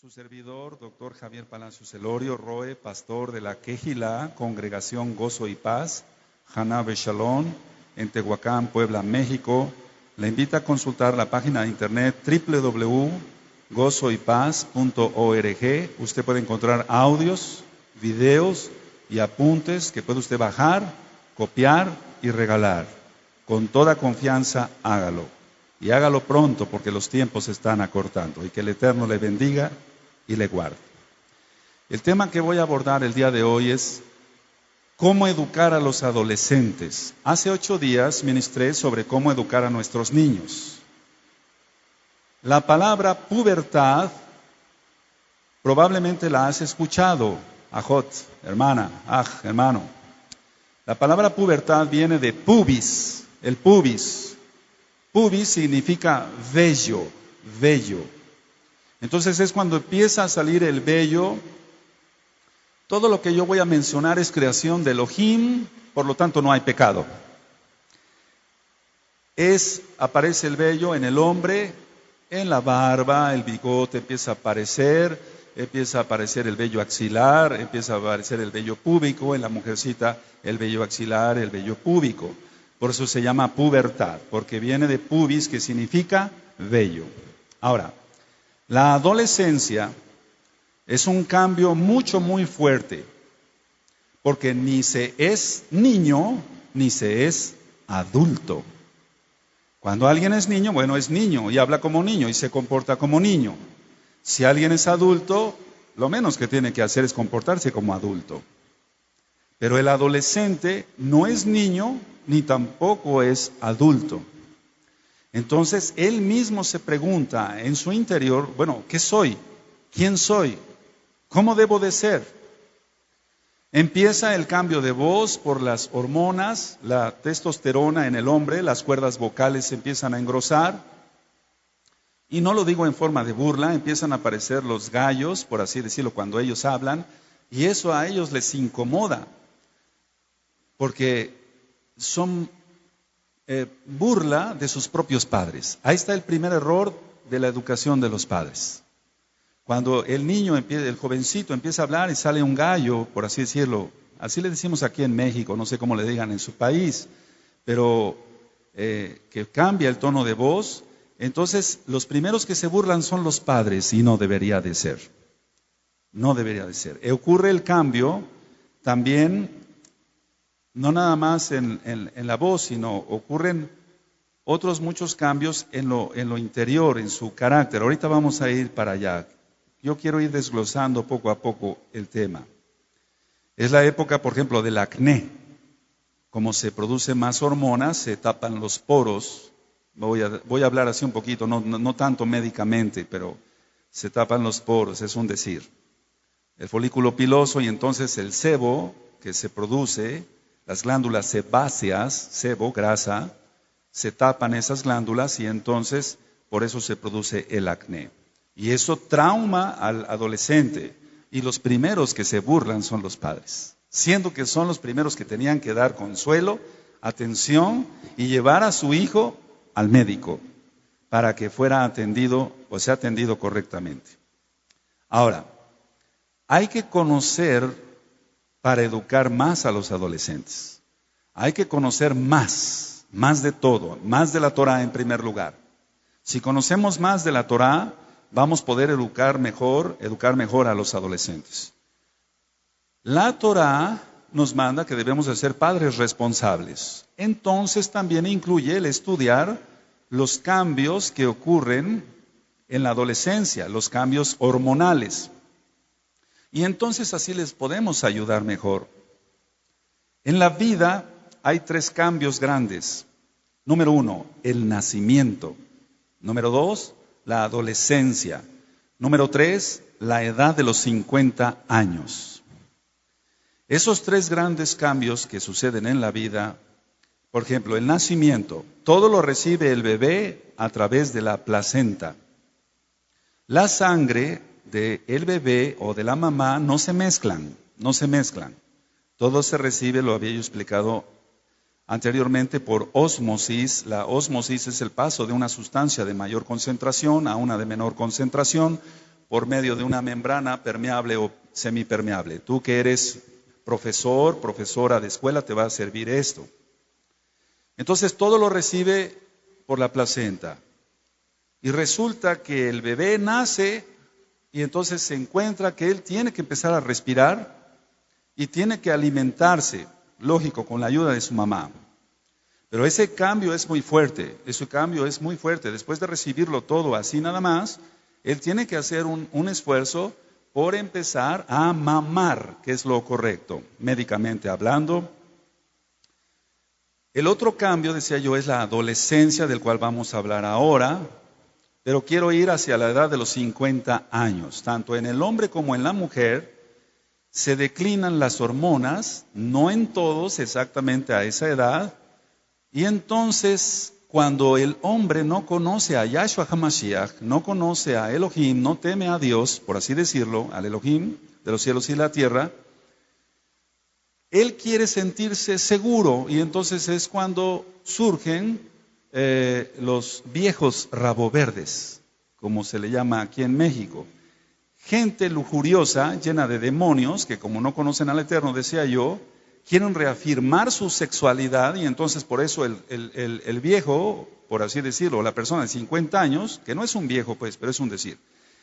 Su servidor, doctor Javier Palacios Elorio, Roe, pastor de la Quejilá, Congregación Gozo y Paz, Hanabe Shalom, en Tehuacán, Puebla, México, le invita a consultar la página de internet www.gozoypaz.org. Usted puede encontrar audios, videos y apuntes que puede usted bajar, copiar y regalar. Con toda confianza, hágalo. Y hágalo pronto porque los tiempos se están acortando. Y que el Eterno le bendiga y le guarde. El tema que voy a abordar el día de hoy es cómo educar a los adolescentes. Hace 8 días ministré sobre cómo educar a nuestros niños. La palabra pubertad probablemente la has escuchado, ajot, hermana, hermano. La palabra pubertad viene de pubis, el pubis. Pubis significa vello, vello. Entonces es cuando empieza a salir el vello. Todo lo que yo voy a mencionar es creación de Elohim, por lo tanto no hay pecado. Aparece el vello en el hombre, en la barba, el bigote empieza a aparecer el vello axilar, empieza a aparecer el vello púbico, en la mujercita el vello axilar, el vello púbico. Por eso se llama pubertad, porque viene de pubis, que significa vello. Ahora, la adolescencia es un cambio muy fuerte, porque ni se es niño, ni se es adulto. Cuando alguien es niño, bueno, es niño y habla como niño y se comporta como niño. Si alguien es adulto, lo menos que tiene que hacer es comportarse como adulto. Pero el adolescente no es niño, ni tampoco es adulto. Entonces, él mismo se pregunta en su interior, bueno, ¿qué soy? ¿Quién soy? ¿Cómo debo de ser? Empieza el cambio de voz por las hormonas, la testosterona en el hombre, las cuerdas vocales se empiezan a engrosar. Y no lo digo en forma de burla, empiezan a aparecer los gallos, por así decirlo, cuando ellos hablan, y eso a ellos les incomoda, porque son burla de sus propios padres. Ahí está el primer error de la educación de los padres. Cuando el niño, el jovencito empieza a hablar y sale un gallo, por así decirlo, así le decimos aquí en México, no sé cómo le digan en su país, pero que cambia el tono de voz, entonces los primeros que se burlan son los padres y no debería de ser. No debería de ser. Ocurre el cambio también, no nada más en la voz, sino ocurren otros muchos cambios en lo interior, en su carácter. Ahorita vamos a ir para allá. Yo quiero ir desglosando poco a poco el tema. Es la época, por ejemplo, del acné. Como se producen más hormonas, se tapan los poros. Voy a hablar así un poquito, no tanto médicamente, pero se tapan los poros, es un decir. El folículo piloso y entonces el sebo que se produce, las glándulas sebáceas, sebo, grasa, se tapan esas glándulas y entonces por eso se produce el acné. Y eso trauma al adolescente. Y los primeros que se burlan son los padres, siendo que son los primeros que tenían que dar consuelo, atención y llevar a su hijo al médico para que fuera atendido o sea atendido correctamente. Ahora, hay que conocer para educar más a los adolescentes. Hay que conocer más de todo, más de la Torah en primer lugar. Si conocemos más de la Torah, vamos a poder educar mejor a los adolescentes. La Torah nos manda que debemos de ser padres responsables. Entonces también incluye el estudiar los cambios que ocurren en la adolescencia, los cambios hormonales. Y entonces así les podemos ayudar mejor. En la vida hay 3 cambios grandes. Número 1, el nacimiento. Número 2, la adolescencia. Número 3, la edad de los 50 años. Esos 3 grandes cambios que suceden en la vida, por ejemplo, el nacimiento, todo lo recibe el bebé a través de la placenta. La sangre del bebé o de la mamá no se mezclan. Todo se recibe, lo había yo explicado anteriormente, por ósmosis. La ósmosis es el paso de una sustancia de mayor concentración a una de menor concentración. por medio de una membrana permeable o semipermeable. Tú que eres profesor, profesora de escuela, te va a servir esto. Entonces todo lo recibe por la placenta. Y resulta que el bebé nace y entonces se encuentra que él tiene que empezar a respirar y tiene que alimentarse, lógico, con la ayuda de su mamá. Pero ese cambio es muy fuerte, Después de recibirlo todo así nada más, él tiene que hacer un esfuerzo por empezar a mamar, que es lo correcto, médicamente hablando. El otro cambio, decía yo, es la adolescencia, del cual vamos a hablar ahora, pero quiero ir hacia la edad de los 50 años. Tanto en el hombre como en la mujer se declinan las hormonas, no en todos exactamente a esa edad, y entonces cuando el hombre no conoce a Yahshua HaMashiach, no conoce a Elohim, no teme a Dios, por así decirlo, al Elohim de los cielos y la tierra, él quiere sentirse seguro y entonces es cuando surgen los viejos raboverdes, como se le llama aquí en México. Gente lujuriosa, llena de demonios, que como no conocen al Eterno, decía yo, quieren reafirmar su sexualidad y entonces por eso el viejo, por así decirlo, la persona de 50 años, que no es un viejo pues, pero es un decir,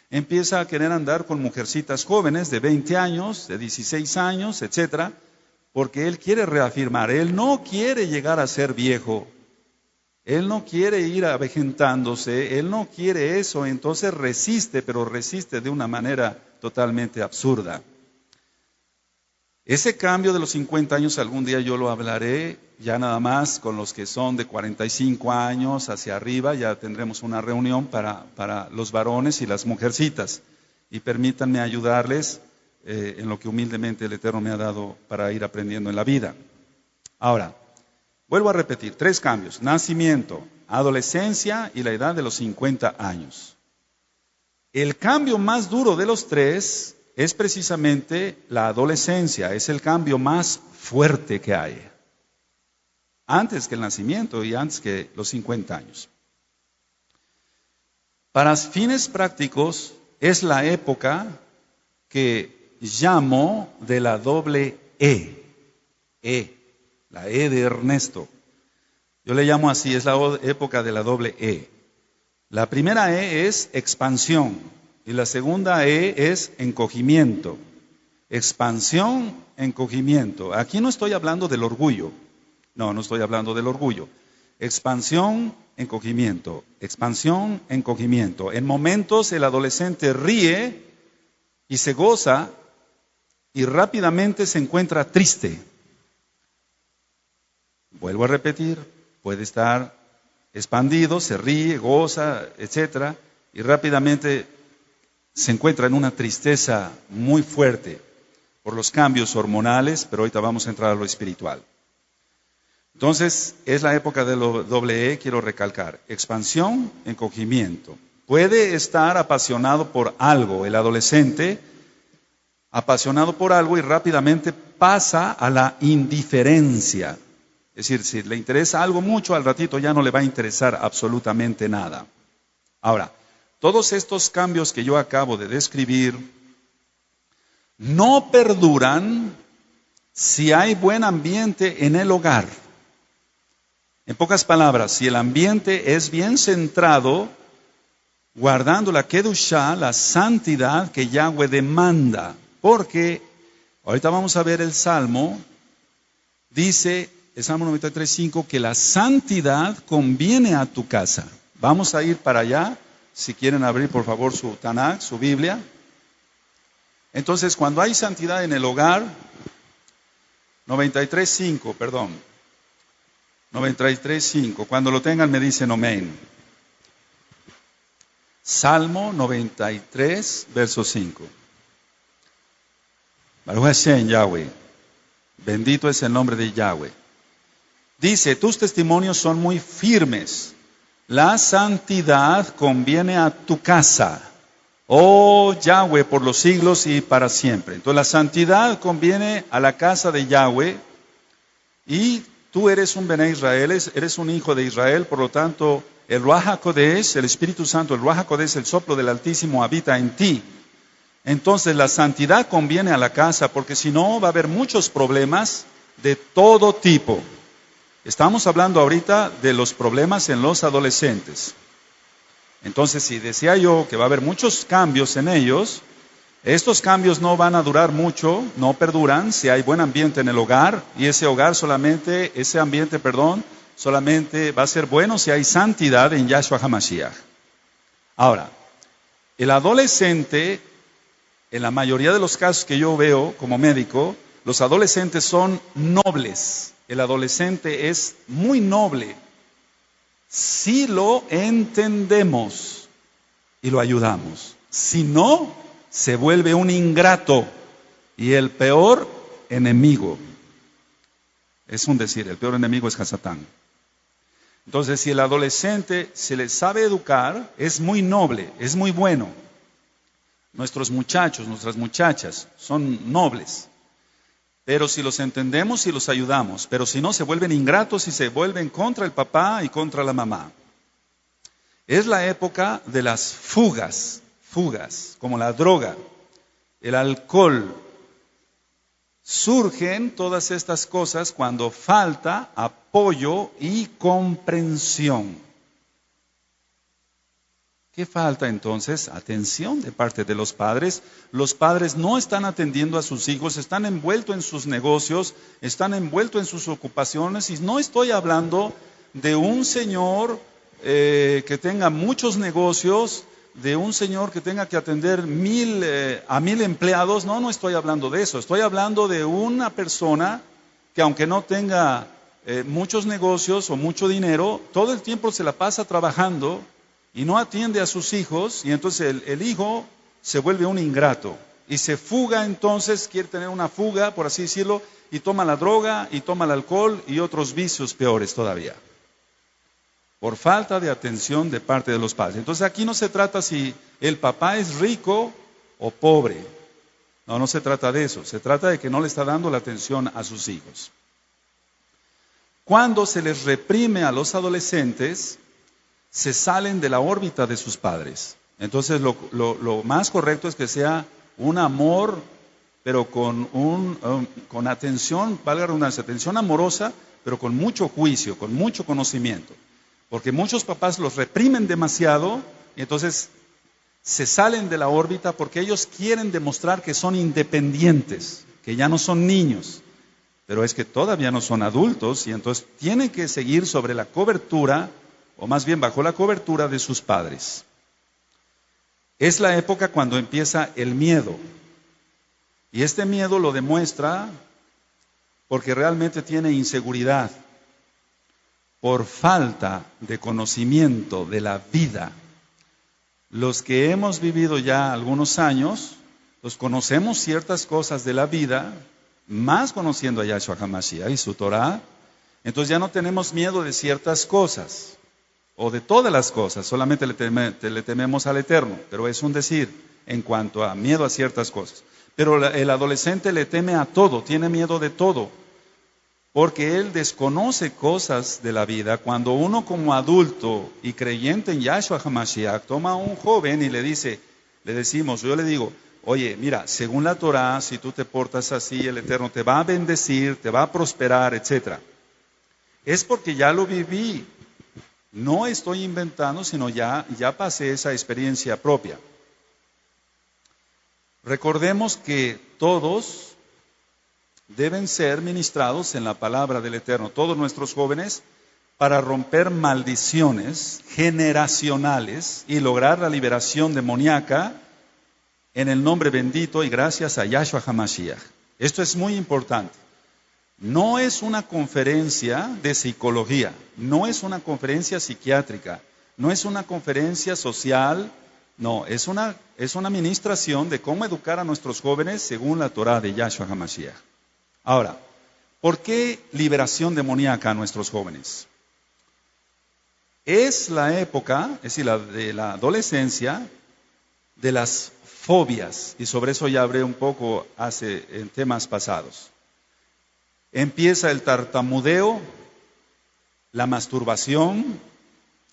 empieza a querer andar con mujercitas jóvenes de 20 años, de 16 años, etcétera, porque él quiere reafirmar, él no quiere llegar a ser viejo, él no quiere ir avejentándose, él no quiere eso, entonces resiste, pero resiste de una manera totalmente absurda. Ese cambio de los 50 años algún día yo lo hablaré, ya nada más con los que son de 45 años hacia arriba, ya tendremos una reunión para los varones y las mujercitas. Y permítanme ayudarles en lo que humildemente el Eterno me ha dado para ir aprendiendo en la vida. Ahora, vuelvo a repetir, 3 cambios: nacimiento, adolescencia y la edad de los 50 años. El cambio más duro de los 3 es precisamente la adolescencia, es el cambio más fuerte que hay. Antes que el nacimiento y antes que los 50 años. Para fines prácticos, es la época que llamo de la doble E. La E de Ernesto. Yo le llamo así, es la época de la doble E. La primera E es expansión. Y la segunda E es encogimiento. Expansión, encogimiento. Aquí no estoy hablando del orgullo. No estoy hablando del orgullo. Expansión, encogimiento. Expansión, encogimiento. En momentos el adolescente ríe y se goza y rápidamente se encuentra triste. Vuelvo a repetir, puede estar expandido, se ríe, goza, etcétera, y rápidamente se encuentra en una tristeza muy fuerte por los cambios hormonales, pero ahorita vamos a entrar a lo espiritual. Entonces, es la época de lo doble E, quiero recalcar. Expansión, encogimiento. Puede estar apasionado por algo, el adolescente, apasionado por algo y rápidamente pasa a la indiferencia. Es decir, si le interesa algo mucho, al ratito ya no le va a interesar absolutamente nada. Ahora, todos estos cambios que yo acabo de describir no perduran si hay buen ambiente en el hogar. En pocas palabras, si el ambiente es bien centrado, guardando la kedushá, la santidad que Yahweh demanda. Porque, ahorita vamos a ver el Salmo, dice el Salmo 93:5 que la santidad conviene a tu casa. Vamos a ir para allá. Si quieren abrir, por favor, su Tanakh, su Biblia. Entonces, cuando hay santidad en el hogar, 93:5, cuando lo tengan me dicen amén. Salmo 93, verso 5. Baruch Hashem, Yahweh. Bendito es el nombre de Yahweh. Dice, tus testimonios son muy firmes. La santidad conviene a tu casa, oh Yahweh, por los siglos y para siempre. Entonces la santidad conviene a la casa de Yahweh y tú eres un Bené Israel, eres un hijo de Israel, por lo tanto el Ruach HaKodesh, el Espíritu Santo, el Ruach HaKodesh, el soplo del Altísimo habita en ti. Entonces la santidad conviene a la casa, porque si no va a haber muchos problemas de todo tipo. Estamos hablando ahorita de los problemas en los adolescentes. Entonces, si decía yo que va a haber muchos cambios en ellos, estos cambios no van a durar mucho, no perduran si hay buen ambiente en el hogar, y ese ambiente solamente va a ser bueno si hay santidad en Yahshua HaMashiach. Ahora, el adolescente, en la mayoría de los casos que yo veo como médico, los adolescentes son nobles. El adolescente es muy noble si lo entendemos y lo ayudamos. Si no, se vuelve un ingrato y el peor enemigo. Es un decir, el peor enemigo es Hasatán. Entonces, si el adolescente se le sabe educar, es muy noble, es muy bueno. Nuestros muchachos, nuestras muchachas son nobles. Pero si los entendemos y los ayudamos, pero si no, se vuelven ingratos y se vuelven contra el papá y contra la mamá. Es la época de las fugas, como la droga, el alcohol. Surgen todas estas cosas cuando falta apoyo y comprensión. ¿Qué falta entonces? Atención de parte de los padres. Los padres no están atendiendo a sus hijos, están envueltos en sus negocios, están envueltos en sus ocupaciones. Y no estoy hablando de un señor que tenga muchos negocios, de un señor que tenga que atender a 1000 empleados. No estoy hablando de eso. Estoy hablando de una persona que, aunque no tenga muchos negocios o mucho dinero, todo el tiempo se la pasa trabajando y no atiende a sus hijos, y entonces el hijo se vuelve un ingrato y se fuga. Entonces quiere tener una fuga, por así decirlo, y toma la droga y toma el alcohol y otros vicios peores todavía, por falta de atención de parte de los padres. Entonces aquí no se trata si el papá es rico o pobre, no se trata de eso, se trata de que no le está dando la atención a sus hijos. Cuando se les reprime a los adolescentes, se salen de la órbita de sus padres. Entonces lo más correcto es que sea un amor, pero con atención, valga la redundancia, atención amorosa, pero con mucho juicio, con mucho conocimiento. Porque muchos papás los reprimen demasiado y entonces se salen de la órbita porque ellos quieren demostrar que son independientes, que ya no son niños, pero es que todavía no son adultos y entonces tienen que seguir sobre la cobertura, o más bien bajo la cobertura de sus padres. Es la época cuando empieza el miedo. Y este miedo lo demuestra porque realmente tiene inseguridad, por falta de conocimiento de la vida. Los que hemos vivido ya algunos años, los conocemos ciertas cosas de la vida, más conociendo a Yahshua HaMashiach y su Torah, entonces ya no tenemos miedo de ciertas cosas. O de todas las cosas, solamente le tememos al Eterno, pero es un decir en cuanto a miedo a ciertas cosas. Pero el adolescente le teme a todo, tiene miedo de todo, porque él desconoce cosas de la vida. Cuando uno como adulto y creyente en Yahshua HaMashiach toma a un joven y le decimos, yo le digo, oye, mira, según la Torah, si tú te portas así, el Eterno te va a bendecir, te va a prosperar, etc. Es porque ya lo viví. No estoy inventando, sino ya pasé esa experiencia propia. Recordemos que todos deben ser ministrados en la palabra del Eterno, todos nuestros jóvenes, para romper maldiciones generacionales y lograr la liberación demoníaca en el nombre bendito y gracias a Yahshua HaMashiach. Esto es muy importante. No es una conferencia de psicología, no es una conferencia psiquiátrica, no es una conferencia social, no, es una ministración de cómo educar a nuestros jóvenes según la Torah de Yahshua HaMashiach. Ahora, ¿por qué liberación demoníaca a nuestros jóvenes? Es la época, es decir, de la adolescencia, de las fobias, y sobre eso ya hablé un poco en temas pasados. Empieza el tartamudeo, la masturbación,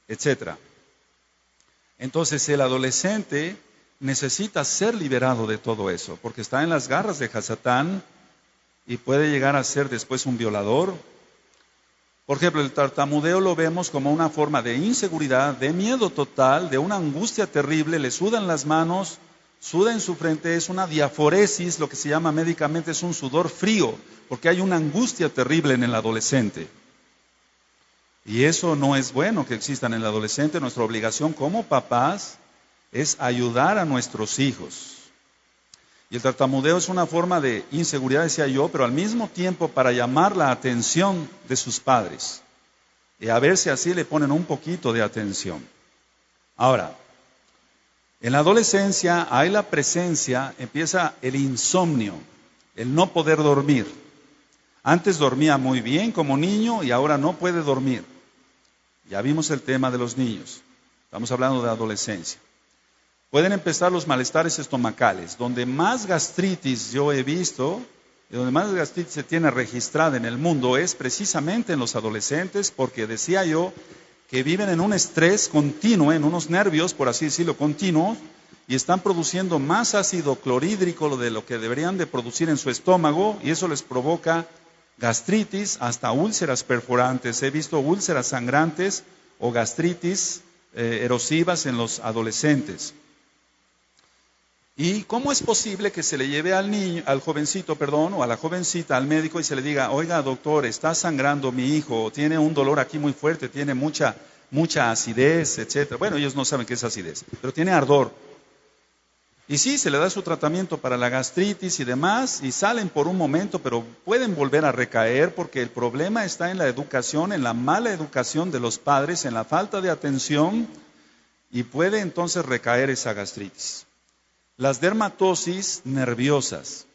etc. Entonces el adolescente necesita ser liberado de todo eso, porque está en las garras de Hasatán y puede llegar a ser después un violador. Por ejemplo, el tartamudeo lo vemos como una forma de inseguridad, de miedo total, de una angustia terrible, le sudan las manos, suda en su frente, es una diaforesis, lo que se llama médicamente es un sudor frío, porque hay una angustia terrible en el adolescente. Y eso no es bueno que exista en el adolescente. Nuestra obligación como papás es ayudar a nuestros hijos. Y el tartamudeo es una forma de inseguridad, decía yo, pero al mismo tiempo para llamar la atención de sus padres. Y a ver si así le ponen un poquito de atención. Ahora, en la adolescencia hay la presencia, empieza el insomnio, el no poder dormir. Antes dormía muy bien como niño y ahora no puede dormir. Ya vimos el tema de los niños. Estamos hablando de adolescencia. Pueden empezar los malestares estomacales. Donde más gastritis yo he visto, y donde más gastritis se tiene registrada en el mundo es precisamente en los adolescentes, porque decía yo que viven en un estrés continuo, en unos nervios, por así decirlo, continuos, y están produciendo más ácido clorhídrico de lo que deberían de producir en su estómago, y eso les provoca gastritis, hasta úlceras perforantes. He visto úlceras sangrantes o gastritis erosivas en los adolescentes. ¿Y cómo es posible que se le lleve al niño, al jovencito, o a la jovencita al médico y se le diga, oiga doctor, está sangrando mi hijo, tiene un dolor aquí muy fuerte, tiene mucha acidez, etcétera? Bueno, ellos no saben qué es acidez, pero tiene ardor. Y sí, se le da su tratamiento para la gastritis y demás, y salen por un momento, pero pueden volver a recaer porque el problema está en la educación, en la mala educación de los padres, en la falta de atención, y puede entonces recaer esa gastritis. Las dermatosis nerviosas.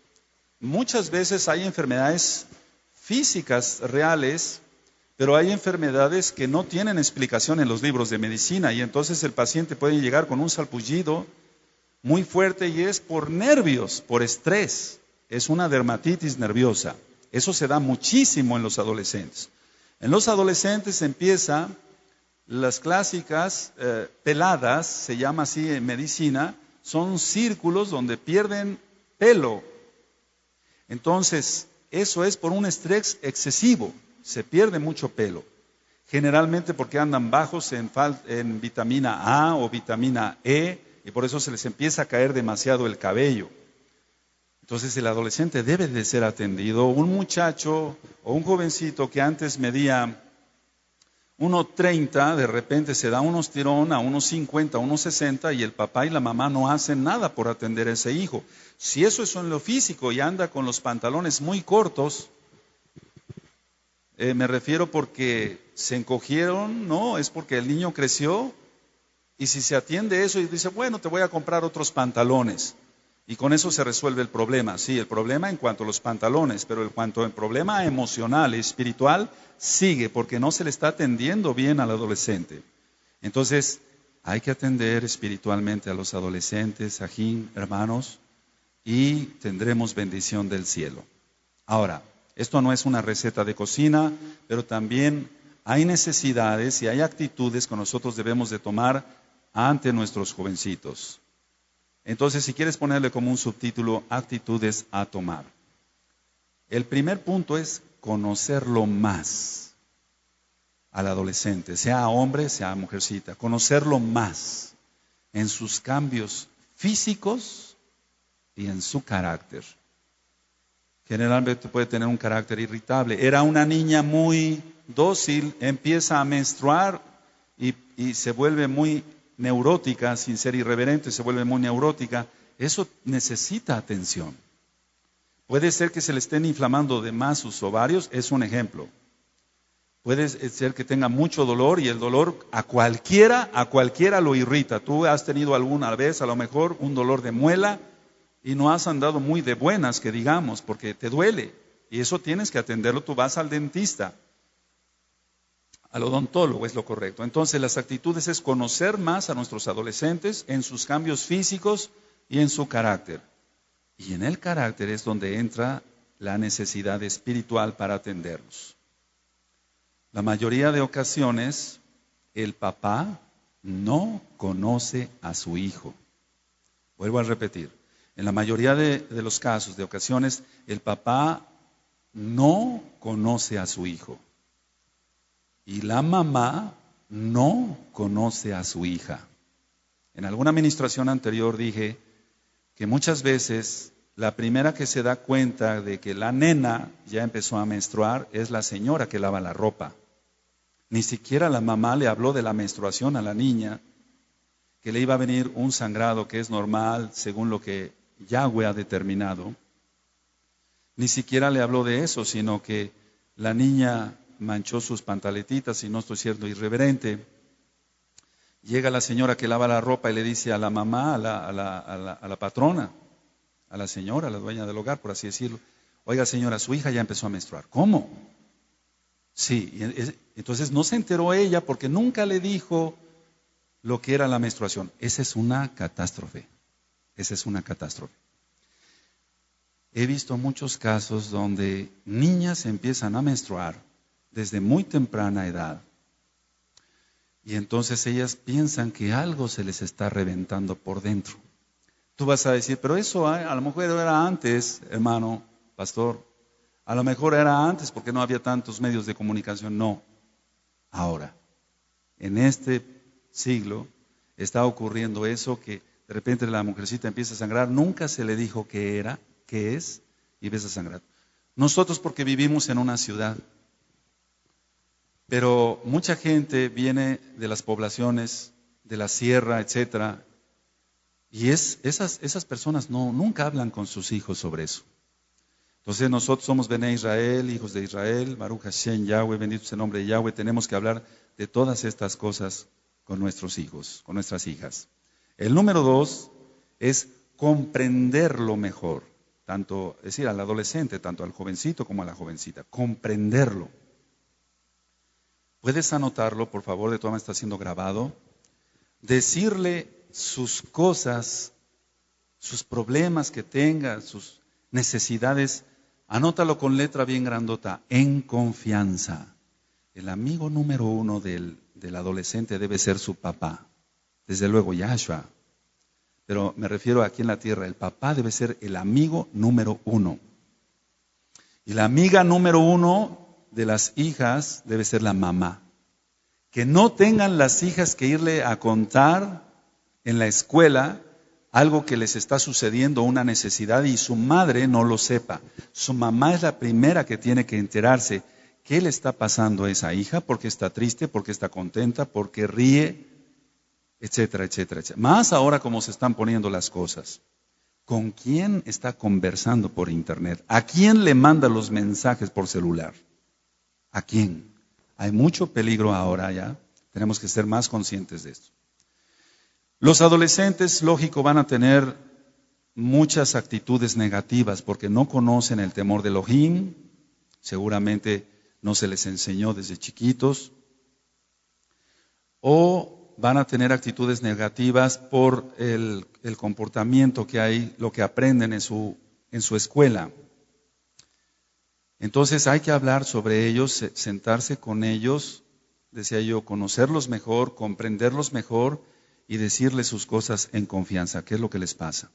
Muchas veces hay enfermedades físicas reales, pero hay enfermedades que no tienen explicación en los libros de medicina, y entonces el paciente puede llegar con un salpullido muy fuerte y es por nervios, por estrés. Es una dermatitis nerviosa. Eso se da muchísimo en los adolescentes. En los adolescentes empieza las clásicas peladas, se llama así en medicina, son círculos donde pierden pelo. Entonces, eso es por un estrés excesivo, se pierde mucho pelo. Generalmente porque andan bajos en vitamina A o vitamina E, y por eso se les empieza a caer demasiado el cabello. Entonces el adolescente debe de ser atendido. Un muchacho o un jovencito que antes medía 1,30, de repente se da unos tirón a 1,50, 1,60 y el papá y la mamá no hacen nada por atender a ese hijo. Si eso es en lo físico y anda con los pantalones muy cortos, me refiero porque se encogieron, no, es porque el niño creció. Y si se atiende eso y dice, bueno, te voy a comprar otros pantalones. Y con eso se resuelve el problema. Sí, el problema en cuanto a los pantalones, pero en cuanto al problema emocional y espiritual, sigue porque no se le está atendiendo bien al adolescente. Entonces, hay que atender espiritualmente a los adolescentes, ajín, hermanos, y tendremos bendición del cielo. Ahora, esto no es una receta de cocina, pero también hay necesidades y hay actitudes que nosotros debemos de tomar ante nuestros jovencitos. Entonces, si quieres ponerle como un subtítulo, actitudes a tomar. El primer punto es conocerlo más al adolescente, sea hombre, sea mujercita, conocerlo más en sus cambios físicos y en su carácter. Generalmente puede tener un carácter irritable. Era una niña muy dócil, empieza a menstruar y se vuelve muy neurótica, sin ser irreverente, se vuelve muy neurótica. Eso necesita atención. Puede ser que se le estén inflamando de más sus ovarios, es un ejemplo. Puede ser que tenga mucho dolor y el dolor a cualquiera lo irrita. Tú has tenido alguna vez a lo mejor un dolor de muela y no has andado muy de buenas, que digamos, porque te duele. Y eso tienes que atenderlo, tú vas al dentista. Al odontólogo es lo correcto. Entonces las actitudes es conocer más a nuestros adolescentes en sus cambios físicos y en su carácter. Y en el carácter es donde entra la necesidad espiritual para atenderlos. La mayoría de ocasiones el papá no conoce a su hijo. Vuelvo a repetir, en la mayoría de los casos, de ocasiones, el papá no conoce a su hijo. Y la mamá no conoce a su hija. En alguna administración anterior dije que muchas veces la primera que se da cuenta de que la nena ya empezó a menstruar es la señora que lava la ropa. Ni siquiera la mamá le habló de la menstruación a la niña, que le iba a venir un sangrado que es normal según lo que Yahweh ha determinado. Ni siquiera le habló de eso, sino que la niña manchó sus pantaletitas, y no estoy siendo irreverente. Llega la señora que lava la ropa y le dice a la mamá, a la patrona, a la señora, a la dueña del hogar, por así decirlo: oiga señora, su hija ya empezó a menstruar. ¿Cómo? Sí, entonces no se enteró ella porque nunca le dijo lo que era la menstruación. Esa es una catástrofe. Esa es una catástrofe. He visto muchos casos donde niñas empiezan a menstruar desde muy temprana edad. Y entonces ellas piensan que algo se les está reventando por dentro. Tú vas a decir, pero eso a lo mejor era antes, hermano, pastor. A lo mejor era antes porque no había tantos medios de comunicación. No, ahora, en este siglo está ocurriendo eso, que de repente la mujercita empieza a sangrar. Nunca se le dijo qué era, qué es, y empieza a sangrar. Nosotros porque vivimos en una ciudad, pero mucha gente viene de las poblaciones, de la sierra, etcétera, y esas personas nunca hablan con sus hijos sobre eso. Entonces nosotros somos Bené Israel, hijos de Israel, Baruch Hashem, Yahweh, bendito sea el nombre de Yahweh. Tenemos que hablar de todas estas cosas con nuestros hijos, con nuestras hijas. El número 2 es comprenderlo mejor, es decir, al adolescente, tanto al jovencito como a la jovencita, comprenderlo. ¿Puedes anotarlo, por favor? De todas maneras está siendo grabado. Decirle sus cosas, sus problemas que tenga, sus necesidades, anótalo con letra bien grandota, en confianza. El amigo número 1 del adolescente debe ser su papá. Desde luego Yahshua. Pero me refiero aquí en la tierra, el papá debe ser el amigo número 1. Y la amiga número 1 de las hijas debe ser la mamá. Que no tengan las hijas que irle a contar en la escuela algo que les está sucediendo, una necesidad, y su madre no lo sepa. Su mamá es la primera que tiene que enterarse qué le está pasando a esa hija, por qué está triste, por qué está contenta, por qué ríe, etcétera, etcétera, etcétera. Más ahora como se están poniendo las cosas. ¿Con quién está conversando por internet? ¿A quién le manda los mensajes por celular? ¿A quién? Hay mucho peligro ahora ya. Tenemos que ser más conscientes de esto. Los adolescentes, lógico, van a tener muchas actitudes negativas porque no conocen el temor de Elohim, seguramente no se les enseñó desde chiquitos, o van a tener actitudes negativas por el comportamiento que hay, lo que aprenden en su escuela. Entonces hay que hablar sobre ellos, sentarse con ellos, decía yo, conocerlos mejor, comprenderlos mejor, y decirle sus cosas en confianza. ¿Qué es lo que les pasa?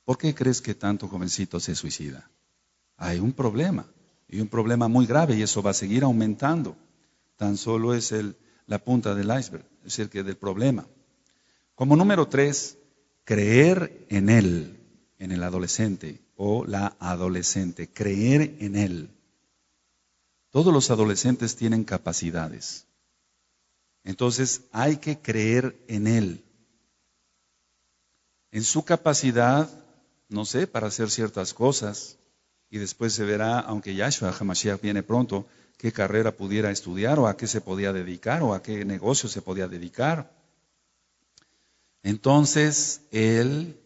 ¿Por qué crees que tanto jovencito se suicida? Hay un problema, y un problema muy grave, y eso va a seguir aumentando. Tan solo es la punta del iceberg, es decir, que del problema. Como número 3, creer en él, en el adolescente o la adolescente, creer en él. Todos los adolescentes tienen capacidades. Entonces hay que creer en él, en su capacidad, no sé, para hacer ciertas cosas, y después se verá, aunque Yahshua HaMashiach viene pronto, qué carrera pudiera estudiar, o a qué se podía dedicar, o a qué negocio se podía dedicar. Entonces, él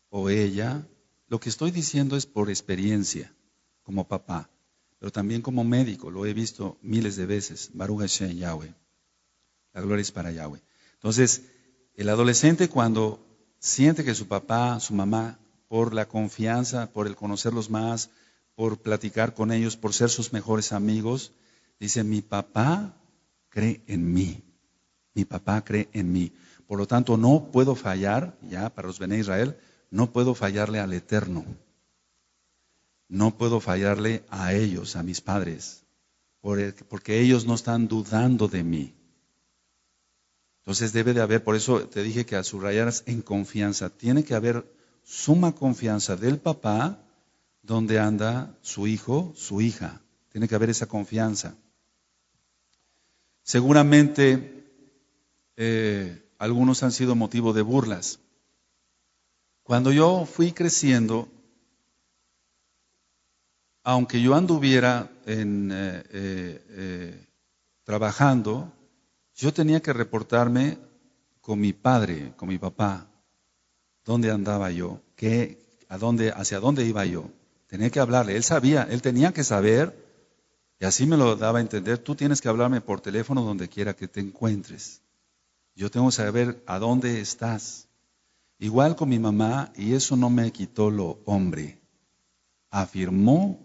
o ella, lo que estoy diciendo es por experiencia, como papá, pero también como médico, lo he visto miles de veces. Baruch Hashem, Yahweh. La gloria es para Yahweh. Entonces, el adolescente cuando siente que su papá, su mamá, por la confianza, por el conocerlos más, por platicar con ellos, por ser sus mejores amigos, dice, mi papá cree en mí. Mi papá cree en mí. Por lo tanto, no puedo fallar, ya para los Bene Israel, no puedo fallarle al Eterno. No puedo fallarle a ellos, a mis padres, porque ellos no están dudando de mí. Entonces debe de haber, por eso te dije que al subrayar en confianza, tiene que haber suma confianza del papá donde anda su hijo, su hija. Tiene que haber esa confianza. Seguramente algunos han sido motivo de burlas. Cuando yo fui creciendo, aunque yo anduviera trabajando, yo tenía que reportarme con mi padre, con mi papá, dónde andaba yo, hacia dónde iba yo. Tenía que hablarle, él sabía, él tenía que saber, y así me lo daba a entender, tú tienes que hablarme por teléfono donde quiera que te encuentres. Yo tengo que saber a dónde estás. Igual con mi mamá, y eso no me quitó lo hombre. Afirmó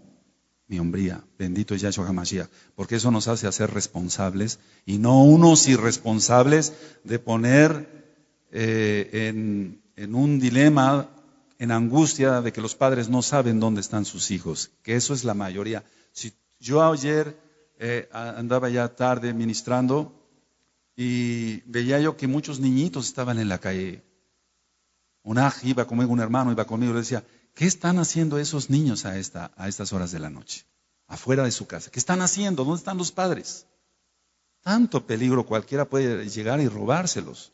mi hombría, bendito es Yahshua HaMashiach, porque eso nos hace hacer responsables y no unos irresponsables de poner en un dilema, en angustia de que los padres no saben dónde están sus hijos, que eso es la mayoría. Si yo ayer andaba ya tarde ministrando y veía yo que muchos niñitos estaban en la calle. Un iba conmigo, un hermano iba conmigo, le decía, ¿qué están haciendo esos niños a estas horas de la noche? Afuera de su casa. ¿Qué están haciendo? ¿Dónde están los padres? Tanto peligro, cualquiera puede llegar y robárselos.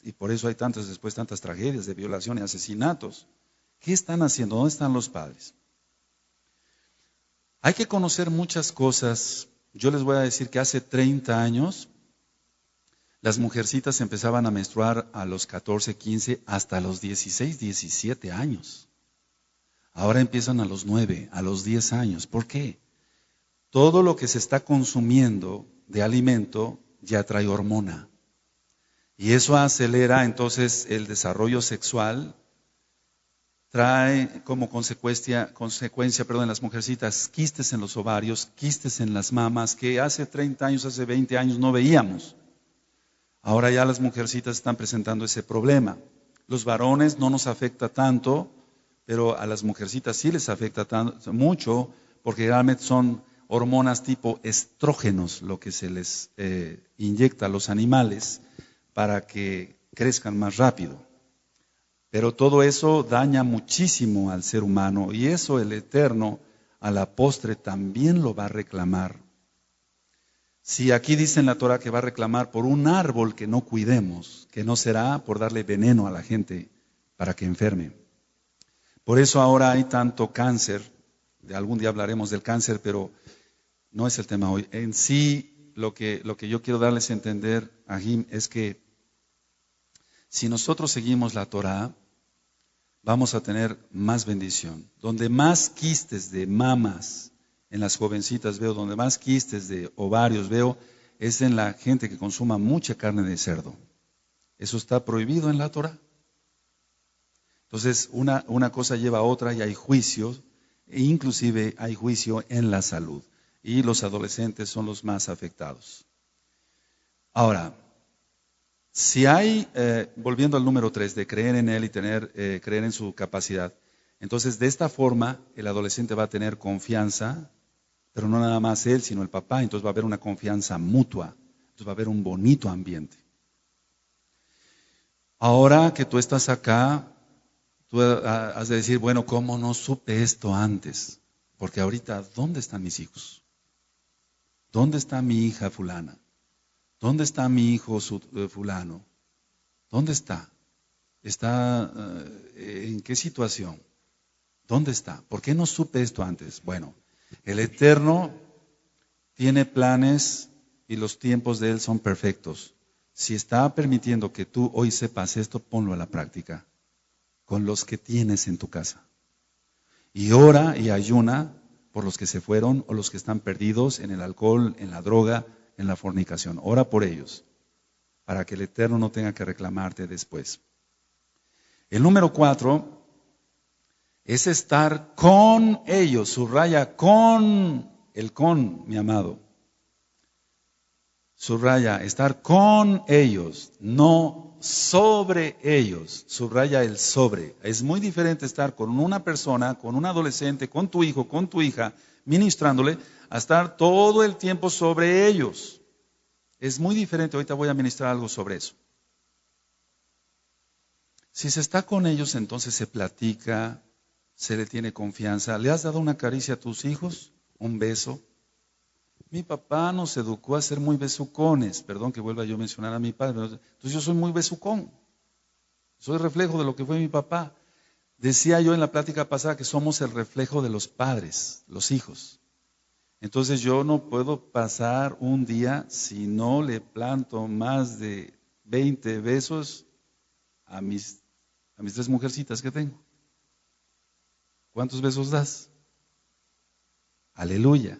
Y por eso hay después tantas tragedias de violación y asesinatos. ¿Qué están haciendo? ¿Dónde están los padres? Hay que conocer muchas cosas. Yo les voy a decir que hace 30 años las mujercitas empezaban a menstruar a los 14, 15, hasta los 16, 17 años. Ahora empiezan a los 9, a los 10 años. ¿Por qué? Todo lo que se está consumiendo de alimento ya trae hormona. Y eso acelera entonces el desarrollo sexual. Trae como consecuencia en las mujercitas quistes en los ovarios, quistes en las mamas, que hace 30 años, hace 20 años no veíamos. Ahora ya las mujercitas están presentando ese problema. Los varones no nos afecta tanto, pero a las mujercitas sí les afecta mucho, porque realmente son hormonas tipo estrógenos lo que se les inyecta a los animales para que crezcan más rápido. Pero todo eso daña muchísimo al ser humano y eso el Eterno a la postre también lo va a reclamar. Si aquí dice en la Torah que va a reclamar por un árbol que no cuidemos, que no será por darle veneno a la gente para que enferme. Por eso ahora hay tanto cáncer, de algún día hablaremos del cáncer, pero no es el tema hoy. En sí, lo que yo quiero darles a entender, Ajim, es que si nosotros seguimos la Torah, vamos a tener más bendición. Donde más quistes de mamas en las jovencitas veo, donde más quistes de ovarios veo, es en la gente que consuma mucha carne de cerdo. Eso está prohibido en la Torah. Entonces, una cosa lleva a otra y hay juicios, e inclusive hay juicio en la salud. Y los adolescentes son los más afectados. Ahora, si hay, volviendo al número 3, de creer en él y creer en su capacidad, entonces de esta forma el adolescente va a tener confianza, pero no nada más él, sino el papá, entonces va a haber una confianza mutua, entonces va a haber un bonito ambiente. Ahora que tú estás acá, tú has de decir, bueno, ¿cómo no supe esto antes? Porque ahorita, ¿dónde están mis hijos? ¿Dónde está mi hija fulana? ¿Dónde está mi hijo fulano? ¿Dónde está? ¿Está en qué situación? ¿Dónde está? ¿Por qué no supe esto antes? Bueno, el Eterno tiene planes y los tiempos de Él son perfectos. Si está permitiendo que tú hoy sepas esto, ponlo a la práctica con los que tienes en tu casa. Y ora y ayuna por los que se fueron o los que están perdidos en el alcohol, en la droga, en la fornicación. Ora por ellos, para que el Eterno no tenga que reclamarte después. El número 4 es estar con ellos, subraya con, mi amado. Subraya, estar con ellos, no sobre ellos. Subraya el sobre. Es muy diferente estar con una persona, con un adolescente, con tu hijo, con tu hija, ministrándole, a estar todo el tiempo sobre ellos. Es muy diferente. Ahorita voy a ministrar algo sobre eso. Si se está con ellos, entonces se platica, se le tiene confianza. ¿Le has dado una caricia a tus hijos? ¿Un beso? Mi papá nos educó a ser muy besucones. Perdón que vuelva yo a mencionar a mi padre. Entonces yo soy muy besucón. Soy reflejo de lo que fue mi papá. Decía yo en la plática pasada que somos el reflejo de los padres, los hijos. Entonces yo no puedo pasar un día si no le planto más de 20 besos a mis 3 mujercitas que tengo. ¿Cuántos besos das? Aleluya.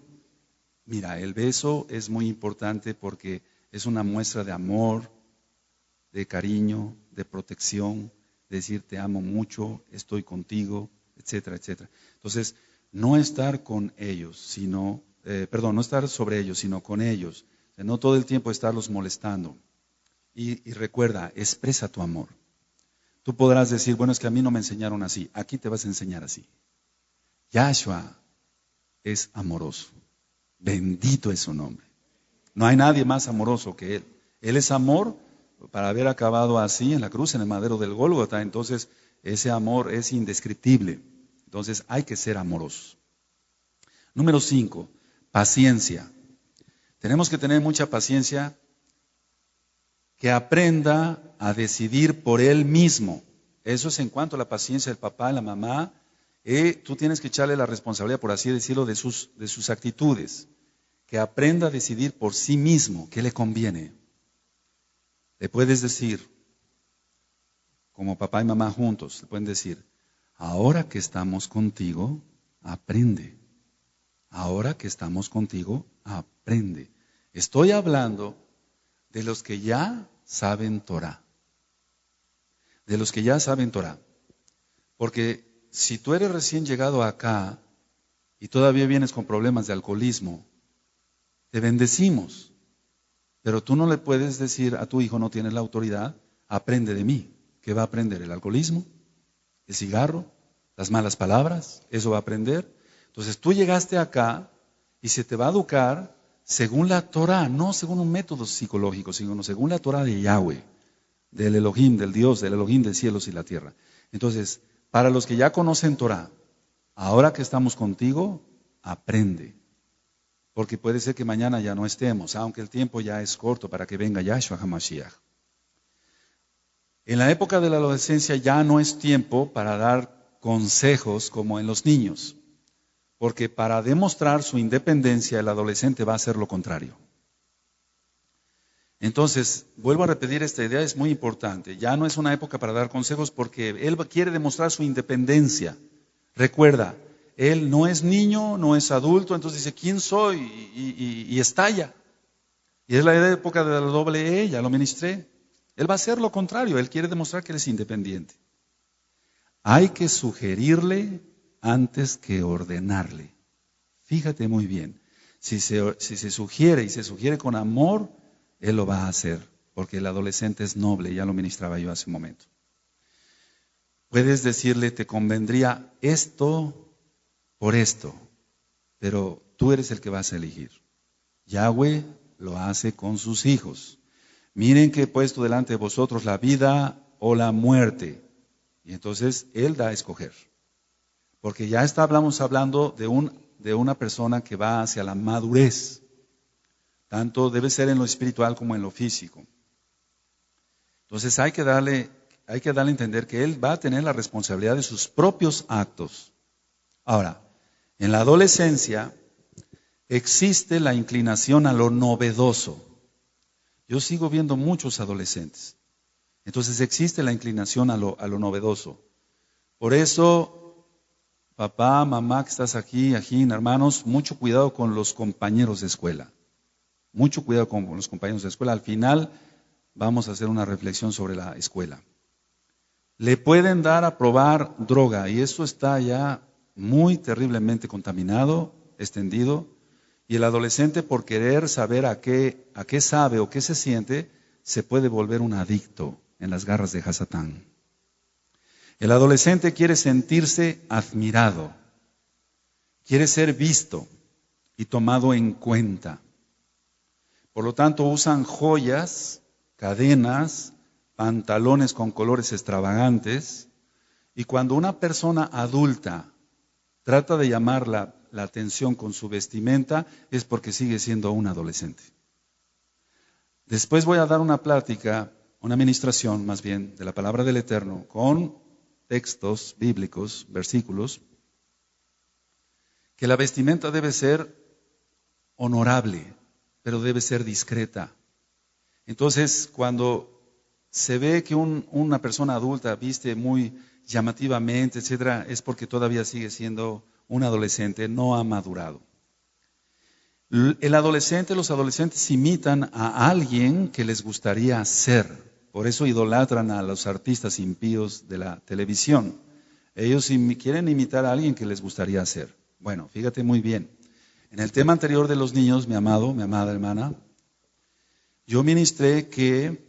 Mira, el beso es muy importante porque es una muestra de amor, de cariño, de protección, de decir te amo mucho, estoy contigo, etcétera, etcétera. Entonces, no estar con ellos, sino, no estar sobre ellos, sino con ellos. O sea, no todo el tiempo estarlos molestando. Y recuerda, expresa tu amor. Tú podrás decir, bueno, es que a mí no me enseñaron así. Aquí te vas a enseñar así. Yahshua es amoroso. Bendito es su nombre. No hay nadie más amoroso que Él. Él es amor para haber acabado así en la cruz, en el madero del Gólgota. Entonces, ese amor es indescriptible. Entonces, hay que ser amorosos. Número 5, paciencia. Tenemos que tener mucha paciencia, que aprenda a decidir por él mismo. Eso es en cuanto a la paciencia del papá y la mamá. Tú tienes que echarle la responsabilidad, por así decirlo, de sus actitudes. Que aprenda a decidir por sí mismo qué le conviene. Le puedes decir, como papá y mamá juntos, le pueden decir, ahora que estamos contigo, aprende. Ahora que estamos contigo, aprende. Estoy hablando de los que ya saben Torah. De los que ya saben Torah. Porque si tú eres recién llegado acá y todavía vienes con problemas de alcoholismo, te bendecimos. Pero tú no le puedes decir a tu hijo, no tienes la autoridad, aprende de mí. ¿Qué va a aprender? ¿El alcoholismo? ¿El cigarro? ¿Las malas palabras? ¿Eso va a aprender? Entonces tú llegaste acá y se te va a educar según la Torah, no según un método psicológico, sino según la Torah de Yahweh, del Elohim, del Dios, del Elohim de cielos y la tierra. Entonces, para los que ya conocen Torah, ahora que estamos contigo, aprende. Porque puede ser que mañana ya no estemos, aunque el tiempo ya es corto para que venga Yahshua HaMashiach. En la época de la adolescencia ya no es tiempo para dar consejos como en los niños. Porque para demostrar su independencia, el adolescente va a hacer lo contrario. Entonces, vuelvo a repetir esta idea, es muy importante. Ya no es una época para dar consejos porque él quiere demostrar su independencia. Recuerda, él no es niño, no es adulto, entonces dice, ¿quién soy? Y estalla. Y es la época de la doble E, ya lo ministré. Él va a hacer lo contrario, él quiere demostrar que él es independiente. Hay que sugerirle antes que ordenarle. Fíjate muy bien, si se sugiere y se sugiere con amor, él lo va a hacer, porque el adolescente es noble, ya lo ministraba yo hace un momento. Puedes decirle, te convendría esto por esto, pero tú eres el que vas a elegir. Yahweh lo hace con sus hijos. Miren que he puesto delante de vosotros la vida o la muerte. Y entonces Él da a escoger. Porque ya estamos hablando de una persona que va hacia la madurez. Tanto debe ser en lo espiritual como en lo físico. Entonces hay que darle a entender que él va a tener la responsabilidad de sus propios actos. Ahora, en la adolescencia existe la inclinación a lo novedoso. Yo sigo viendo muchos adolescentes. Entonces existe la inclinación a lo novedoso. Por eso, papá, mamá que estás aquí, hermanos, mucho cuidado con los compañeros de escuela. Mucho cuidado con los compañeros de escuela. Al final vamos a hacer una reflexión sobre la escuela. Le pueden dar a probar droga y eso está ya muy terriblemente contaminado, extendido. Y el adolescente, por querer saber a qué sabe o qué se siente, se puede volver un adicto en las garras de Hasatán. El adolescente quiere sentirse admirado, quiere ser visto y tomado en cuenta. Por lo tanto, usan joyas, cadenas, pantalones con colores extravagantes, y cuando una persona adulta trata de llamar la atención con su vestimenta, es porque sigue siendo un adolescente. Después voy a dar una plática, una administración más bien, de la palabra del Eterno, con textos bíblicos, versículos, que la vestimenta debe ser honorable, pero debe ser discreta. Entonces, cuando se ve que una persona adulta viste muy llamativamente, etcétera, es porque todavía sigue siendo un adolescente, no ha madurado. Los adolescentes imitan a alguien que les gustaría ser. Por eso idolatran a los artistas impíos de la televisión. Ellos quieren imitar a alguien que les gustaría ser. Bueno, fíjate muy bien. En el tema anterior de los niños, mi amado, mi amada hermana, yo ministré que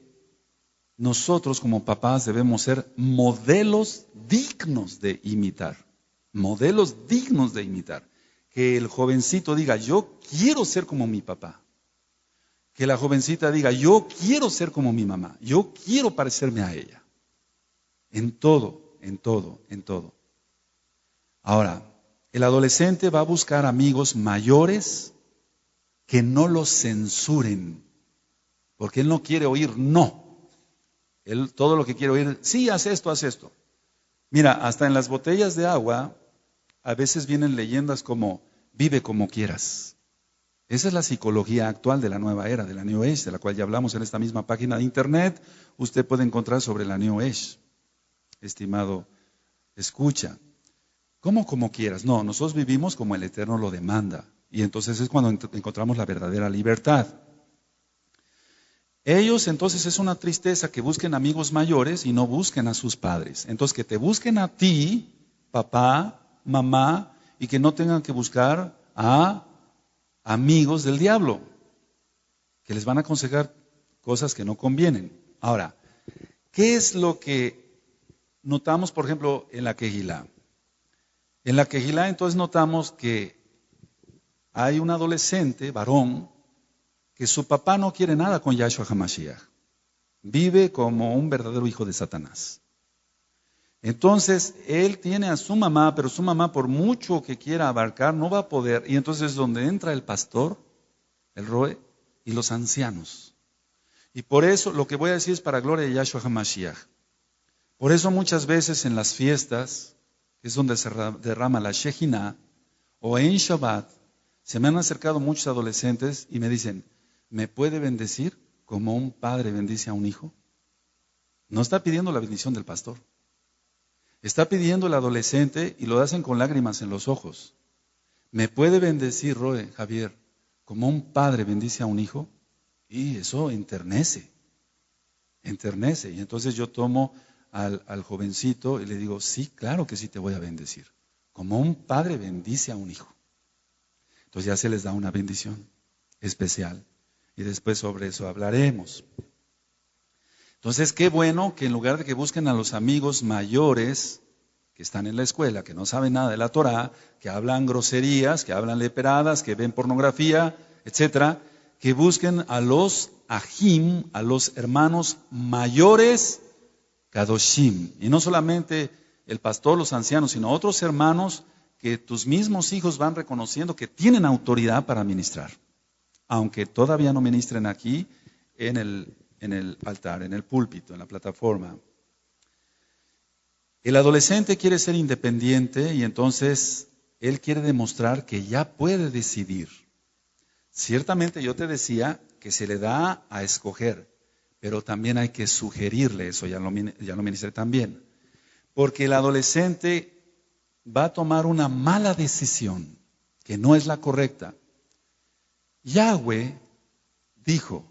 nosotros como papás debemos ser modelos dignos de imitar. Modelos dignos de imitar. Que el jovencito diga, yo quiero ser como mi papá. Que la jovencita diga, yo quiero ser como mi mamá. Yo quiero parecerme a ella. En todo, en todo, en todo. Ahora, el adolescente va a buscar amigos mayores que no los censuren. Porque él no quiere oír no. Él todo lo que quiere oír, sí, haz esto, haz esto. Mira, hasta en las botellas de agua a veces vienen leyendas como vive como quieras. Esa es la psicología actual de la nueva era, de la New Age, de la cual ya hablamos en esta misma página de internet. Usted puede encontrar sobre la New Age, estimado escucha. ¿Cómo como quieras? No, nosotros vivimos como el Eterno lo demanda. Y entonces es cuando encontramos la verdadera libertad. Ellos entonces es una tristeza que busquen amigos mayores y no busquen a sus padres. Entonces que te busquen a ti, papá, mamá, y que no tengan que buscar a amigos del diablo, que les van a aconsejar cosas que no convienen. Ahora, ¿qué es lo que notamos, por ejemplo, en la Kehilá? En la Kehilá entonces notamos que hay un adolescente, varón, que su papá no quiere nada con Yahshua HaMashiach. Vive como un verdadero hijo de Satanás. Entonces, él tiene a su mamá, pero su mamá por mucho que quiera abarcar no va a poder. Y entonces es donde entra el pastor, el Roe, y los ancianos. Y por eso lo que voy a decir es para gloria de Yahshua HaMashiach. Por eso muchas veces en las fiestas, que es donde se derrama la Shekinah, o en Shabbat, se me han acercado muchos adolescentes y me dicen, ¿me puede bendecir como un padre bendice a un hijo? No está pidiendo la bendición del pastor. Está pidiendo el adolescente y lo hacen con lágrimas en los ojos. ¿Me puede bendecir, Roe, Javier, como un padre bendice a un hijo? Y eso enternece. Enternece. Y entonces yo tomo al jovencito y le digo, sí, claro que sí te voy a bendecir. Como un padre bendice a un hijo. Entonces ya se les da una bendición especial. Y después sobre eso hablaremos. Entonces, qué bueno que en lugar de que busquen a los amigos mayores que están en la escuela, que no saben nada de la Torah, que hablan groserías, que hablan leperadas, que ven pornografía, etcétera, que busquen a los ajim, a los hermanos mayores, kadoshim. Y no solamente el pastor, los ancianos, sino otros hermanos que tus mismos hijos van reconociendo que tienen autoridad para ministrar. Aunque todavía no ministren aquí en el altar, en el púlpito, en la plataforma. El adolescente quiere ser independiente y entonces él quiere demostrar que ya puede decidir. Ciertamente yo te decía que se le da a escoger, pero también hay que sugerirle, eso ya lo ministré también. Porque el adolescente va a tomar una mala decisión, que no es la correcta. Yahweh dijo,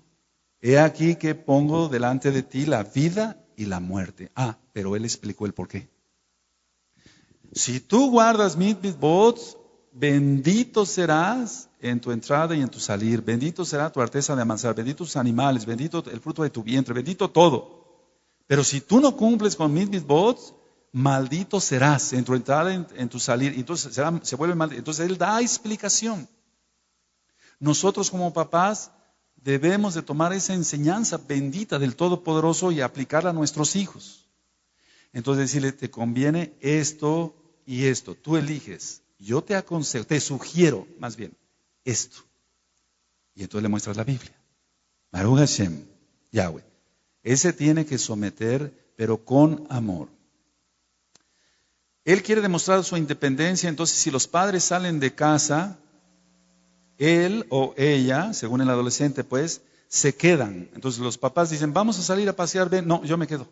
he aquí que pongo delante de ti la vida y la muerte. Pero él explicó el porqué. Si tú guardas mis mitzvot, bendito serás en tu entrada y en tu salir. Bendito será tu arteza de amansar, benditos tus animales, bendito el fruto de tu vientre, bendito todo. Pero si tú no cumples con mis mitzvot, maldito serás en tu entrada y en tu salir. Entonces se vuelve mal. Entonces él da explicación. Nosotros como papás debemos de tomar esa enseñanza bendita del Todopoderoso y aplicarla a nuestros hijos. Entonces decirle, te conviene esto y esto. Tú eliges. Yo te aconsejo, te sugiero más bien esto. Y entonces le muestras la Biblia. Baruch Hashem, Yahweh. Él se tiene que someter, pero con amor. Él quiere demostrar su independencia, entonces si los padres salen de casa, él o ella, según el adolescente, pues, se quedan. Entonces los papás dicen, vamos a salir a pasear, ven, no, yo me quedo.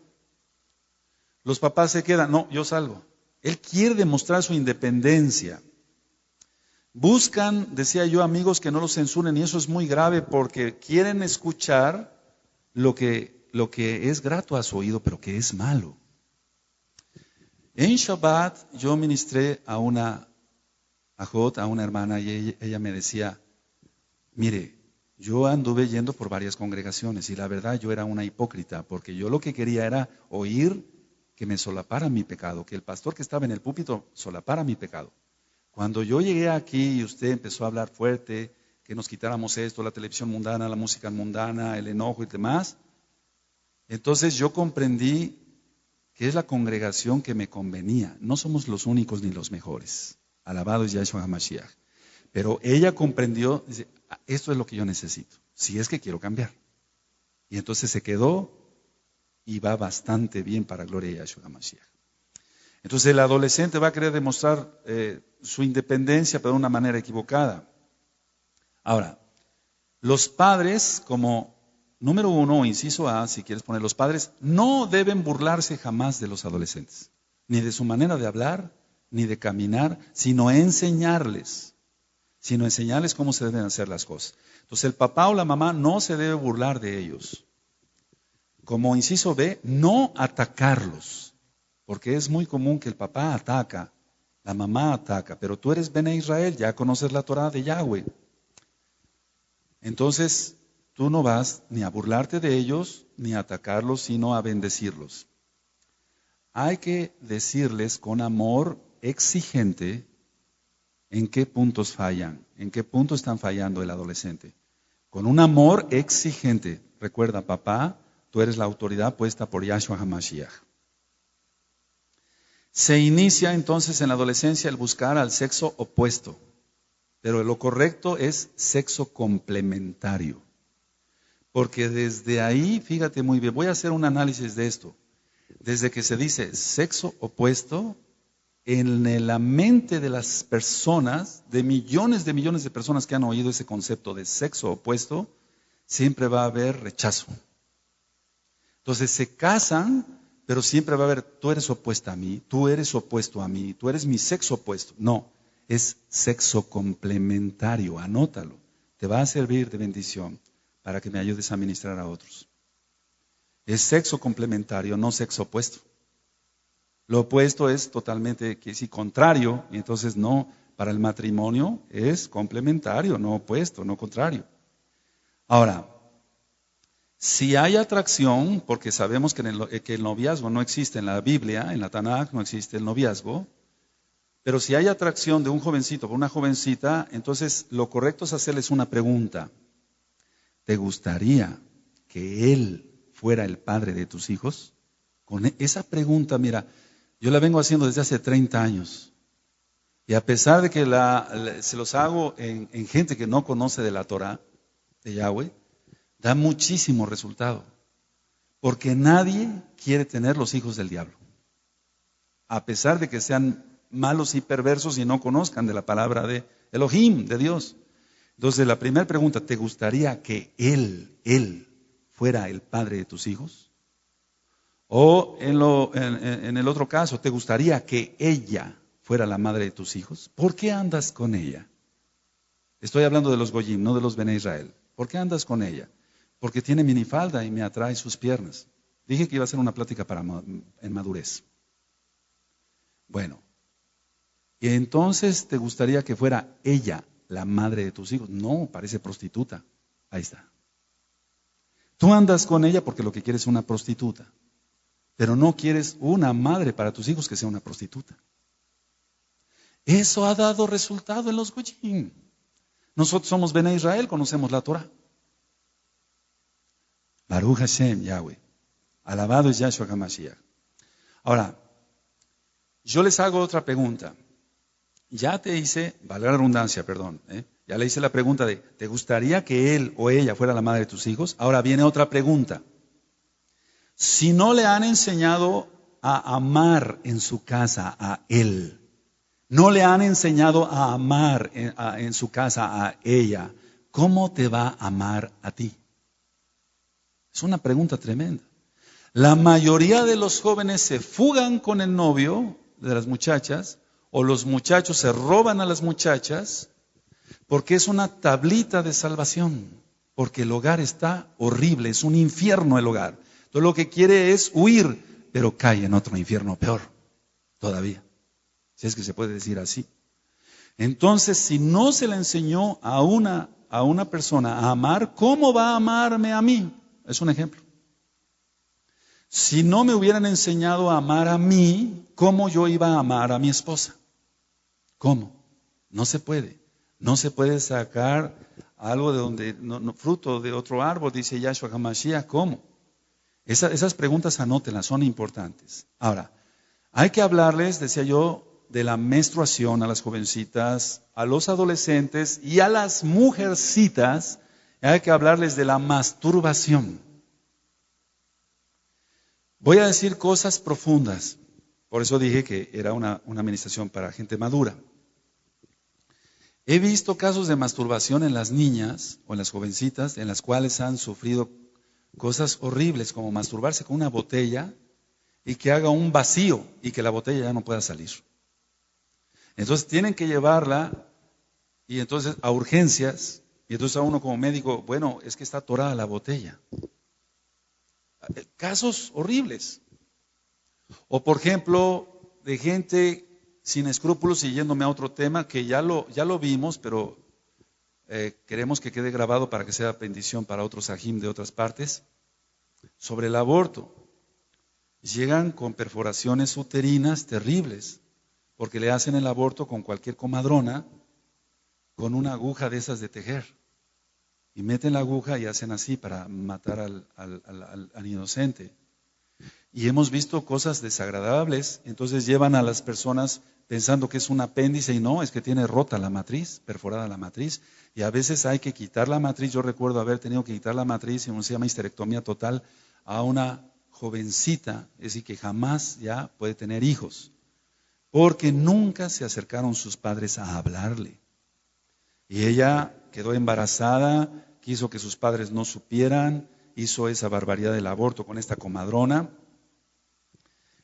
Los papás se quedan, no, yo salgo. Él quiere demostrar su independencia. Buscan, decía yo, amigos que no los censuren, y eso es muy grave porque quieren escuchar lo que es grato a su oído, pero que es malo. En Shabbat yo ministré a una ajot, a una hermana, y ella me decía, mire, yo anduve yendo por varias congregaciones y la verdad yo era una hipócrita, porque yo lo que quería era oír que me solapara mi pecado, que el pastor que estaba en el púlpito solapara mi pecado. Cuando yo llegué aquí y usted empezó a hablar fuerte, que nos quitáramos esto, la televisión mundana, la música mundana, el enojo y demás, entonces yo comprendí que es la congregación que me convenía. No somos los únicos ni los mejores. Alabado es Yahshua HaMashiach. Pero ella comprendió, dice, esto es lo que yo necesito, si es que quiero cambiar. Y entonces se quedó y va bastante bien para gloria de Yahshua HaMashiach. Entonces el adolescente va a querer demostrar su independencia, pero de una manera equivocada. Ahora, los padres, como número 1, inciso A, si quieres poner, los padres no deben burlarse jamás de los adolescentes, ni de su manera de hablar, ni de caminar, sino enseñarles cómo se deben hacer las cosas. Entonces el papá o la mamá no se debe burlar de ellos. Como inciso B, no atacarlos, porque es muy común que el papá ataca, la mamá ataca, pero tú eres Bene Israel, ya conoces la Torah de Yahweh. Entonces, tú no vas ni a burlarte de ellos, ni a atacarlos, sino a bendecirlos. Hay que decirles con amor exigente en qué puntos fallan, en qué punto están fallando el adolescente. Con un amor exigente. Recuerda, papá, tú eres la autoridad puesta por Yahshua HaMashiach. Se inicia entonces en la adolescencia el buscar al sexo opuesto, pero lo correcto es sexo complementario. Porque desde ahí, fíjate muy bien, voy a hacer un análisis de esto. Desde que se dice sexo opuesto, en la mente de las personas, de millones de personas que han oído ese concepto de sexo opuesto, siempre va a haber rechazo. Entonces se casan, pero siempre va a haber, tú eres opuesta a mí, tú eres opuesto a mí, tú eres mi sexo opuesto. No, es sexo complementario, anótalo. Te va a servir de bendición para que me ayudes a ministrar a otros. Es sexo complementario, no sexo opuesto. Lo opuesto es totalmente, que sí, contrario, y entonces no, para el matrimonio es complementario, no opuesto, no contrario. Ahora, si hay atracción, porque sabemos que el noviazgo no existe en la Biblia, en la Tanakh no existe el noviazgo, pero si hay atracción de un jovencito por una jovencita, entonces lo correcto es hacerles una pregunta. ¿Te gustaría que él fuera el padre de tus hijos? Con esa pregunta, mira, yo la vengo haciendo desde hace 30 años. Y a pesar de que se los hago en gente que no conoce de la Torah, de Yahweh, da muchísimo resultado. Porque nadie quiere tener los hijos del diablo. A pesar de que sean malos y perversos y no conozcan de la palabra de Elohim, de Dios. Entonces la primera pregunta, ¿te gustaría que él fuera el padre de tus hijos? O en el otro caso, ¿te gustaría que ella fuera la madre de tus hijos? ¿Por qué andas con ella? Estoy hablando de los Goyim, no de los Bene Israel. ¿Por qué andas con ella? Porque tiene minifalda y me atrae sus piernas. Dije que iba a ser una plática en madurez. Bueno, y entonces te gustaría que fuera ella la madre de tus hijos. No, parece prostituta. Ahí está. Tú andas con ella porque lo que quieres es una prostituta. Pero no quieres una madre para tus hijos que sea una prostituta. Eso ha dado resultado en los Goyim. Nosotros somos Bene Israel, conocemos la Torah. Baruch Hashem, Yahweh. Alabado es Yahshua HaMashiach. Ahora, yo les hago otra pregunta. Ya te hice, vale la redundancia, perdón, ya le hice la pregunta de, ¿te gustaría que él o ella fuera la madre de tus hijos? Ahora viene otra pregunta. Si no le han enseñado a amar en su casa a él, no le han enseñado a amar en su casa a ella, ¿cómo te va a amar a ti? Es una pregunta tremenda. La mayoría de los jóvenes se fugan con el novio de las muchachas, o los muchachos se roban a las muchachas, porque es una tablita de salvación, porque el hogar está horrible, es un infierno el hogar. Entonces lo que quiere es huir, pero cae en otro infierno peor todavía, si es que se puede decir así. Entonces, si no se le enseñó a una persona a amar, ¿cómo va a amarme a mí? Es un ejemplo. Si no me hubieran enseñado a amar a mí, ¿cómo yo iba a amar a mi esposa? ¿Cómo? No se puede. No se puede sacar algo de donde, fruto de otro árbol, dice Yahshua HaMashiach. ¿Cómo? Esas preguntas anótenlas, son importantes. Ahora, hay que hablarles, decía yo, de la menstruación a las jovencitas, a los adolescentes y a las mujercitas. Hay que hablarles de la masturbación. Voy a decir cosas profundas, por eso dije que era una administración para gente madura. He visto casos de masturbación en las niñas o en las jovencitas en las cuales han sufrido cosas horribles como masturbarse con una botella y que haga un vacío y que la botella ya no pueda salir. Entonces tienen que llevarla y entonces a urgencias y entonces a uno como médico, bueno, es que está atorada la botella. Casos horribles. O por ejemplo, de gente sin escrúpulos, siguiéndome a otro tema que ya lo vimos, pero queremos que quede grabado para que sea bendición para otros ajim de otras partes, sobre el aborto. Llegan con perforaciones uterinas terribles, porque le hacen el aborto con cualquier comadrona, con una aguja de esas de tejer. Y meten la aguja y hacen así para matar al inocente. Y hemos visto cosas desagradables, entonces llevan a las personas pensando que es un apéndice y no, es que tiene rota la matriz, perforada la matriz. Y a veces hay que quitar la matriz. Yo recuerdo haber tenido que quitar la matriz, y se llama histerectomía total, a una jovencita, es decir, que jamás ya puede tener hijos, porque nunca se acercaron sus padres a hablarle. Y ella quedó embarazada, quiso que sus padres no supieran, hizo esa barbaridad del aborto con esta comadrona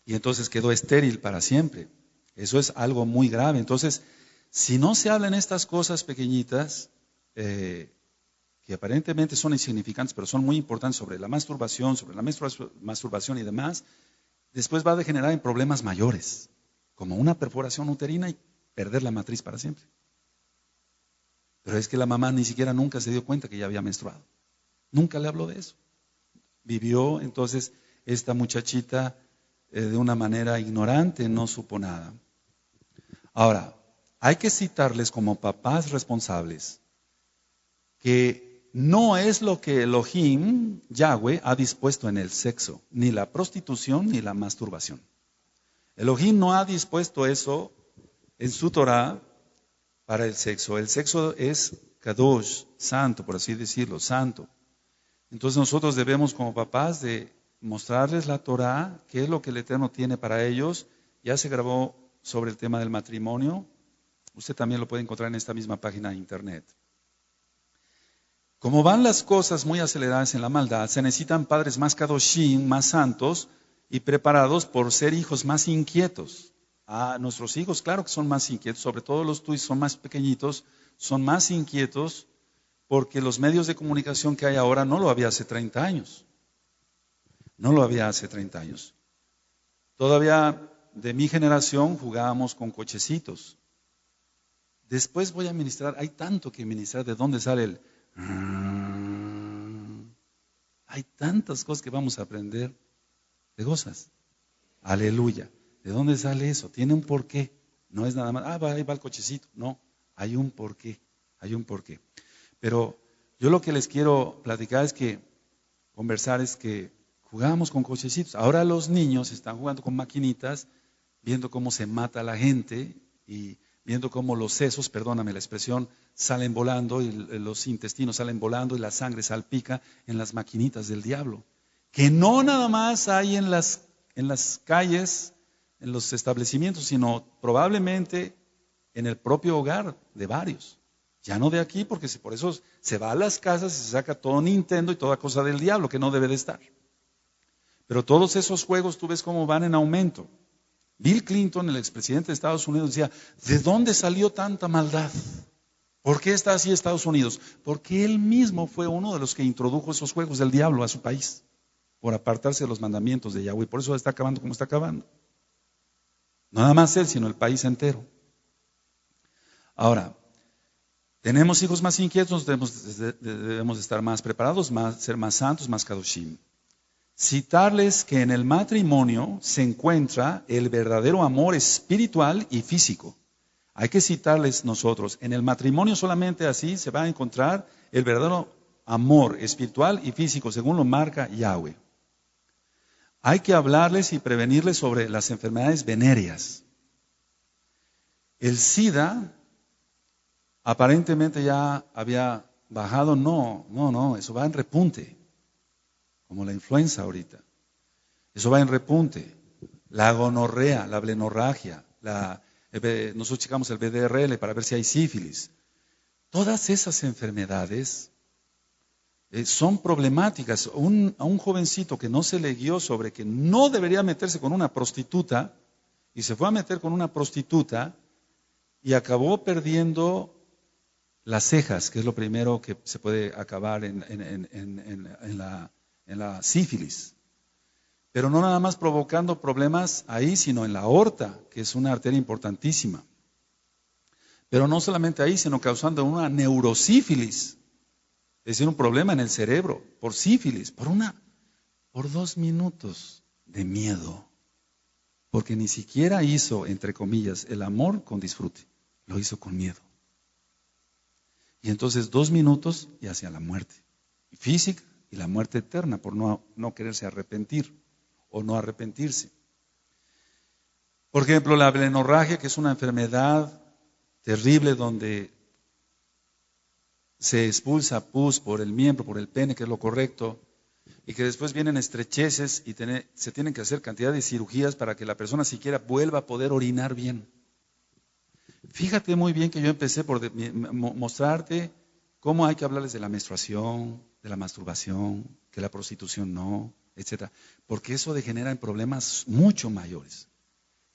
y entonces quedó estéril para siempre. Eso es algo muy grave. Entonces, si no se hablan estas cosas pequeñitas, que aparentemente son insignificantes, pero son muy importantes sobre la masturbación, masturbación y demás, después va a degenerar en problemas mayores, como una perforación uterina y perder la matriz para siempre. Pero es que la mamá ni siquiera nunca se dio cuenta que ya había menstruado. Nunca le habló de eso. Vivió entonces esta muchachita de una manera ignorante, no supo nada. Ahora, hay que citarles como papás responsables que no es lo que Elohim, Yahweh, ha dispuesto en el sexo, ni la prostitución ni la masturbación. Elohim no ha dispuesto eso en su Torah para el sexo. El sexo es kadosh, santo, por así decirlo, santo. Entonces nosotros debemos como papás de mostrarles la Torah, qué es lo que el Eterno tiene para ellos. Ya se grabó sobre el tema del matrimonio. Usted también lo puede encontrar en esta misma página de internet. Como van las cosas muy aceleradas en la maldad, se necesitan padres más kadoshim, más santos y preparados por ser hijos más inquietos. Nuestros hijos, claro que son más inquietos, sobre todo los tuyos son más pequeñitos, son más inquietos porque los medios de comunicación que hay ahora no lo había hace 30 años. No lo había hace 30 años. Todavía de mi generación jugábamos con cochecitos. Después voy a ministrar, hay tanto que ministrar, ¿de dónde sale el? Hay tantas cosas que vamos a aprender. ¿Te gozas? Aleluya. ¿De dónde sale eso? Tiene un porqué. No es nada más, ahí va el cochecito. No, hay un porqué. Hay un porqué. Pero yo lo que les quiero platicar conversar es que jugábamos con cochecitos. Ahora los niños están jugando con maquinitas, viendo cómo se mata a la gente y viendo cómo los sesos, perdóname la expresión, salen volando y los intestinos salen volando y la sangre salpica en las maquinitas del diablo. Que no nada más hay en las calles, en los establecimientos, sino probablemente en el propio hogar de varios. Ya no de aquí, porque por eso se va a las casas y se saca todo Nintendo y toda cosa del diablo que no debe de estar. Pero todos esos juegos tú ves cómo van en aumento. Bill Clinton, el expresidente de Estados Unidos, decía, ¿de dónde salió tanta maldad? ¿Por qué está así Estados Unidos? Porque él mismo fue uno de los que introdujo esos juegos del diablo a su país, por apartarse de los mandamientos de Yahweh. Por eso está acabando como está acabando. No nada más él, sino el país entero. Ahora, tenemos hijos más inquietos, debemos estar más preparados, ser más santos, más kadoshim. Citarles que en el matrimonio se encuentra el verdadero amor espiritual y físico. Hay que citarles nosotros, en el matrimonio solamente así se va a encontrar el verdadero amor espiritual y físico, según lo marca Yahweh. Hay que hablarles y prevenirles sobre las enfermedades venéreas. El SIDA aparentemente ya había bajado, no, eso va en repunte. Como la influenza ahorita. Eso va en repunte. La gonorrea, la blenorragia, nosotros checamos el BDRL para ver si hay sífilis. Todas esas enfermedades son problemáticas. A un jovencito que no se le guió sobre que no debería meterse con una prostituta, y se fue a meter con una prostituta, y acabó perdiendo las cejas, que es lo primero que se puede acabar en la sífilis. Pero no nada más provocando problemas ahí, sino en la aorta, que es una arteria importantísima. Pero no solamente ahí, sino causando una neurosífilis, es decir, un problema en el cerebro, por sífilis, por 2 minutos de miedo. Porque ni siquiera hizo, entre comillas, el amor con disfrute, lo hizo con miedo. Y entonces 2 minutos y hacia la muerte física y la muerte eterna por no quererse arrepentir o no arrepentirse. Por ejemplo, la blenorragia, que es una enfermedad terrible donde se expulsa pus por el miembro, por el pene, que es lo correcto, y que después vienen estrecheces y se tienen que hacer cantidad de cirugías para que la persona siquiera vuelva a poder orinar bien. Fíjate muy bien que yo empecé por mostrarte cómo hay que hablarles de la menstruación, de la masturbación, que la prostitución no, etc. Porque eso degenera en problemas mucho mayores.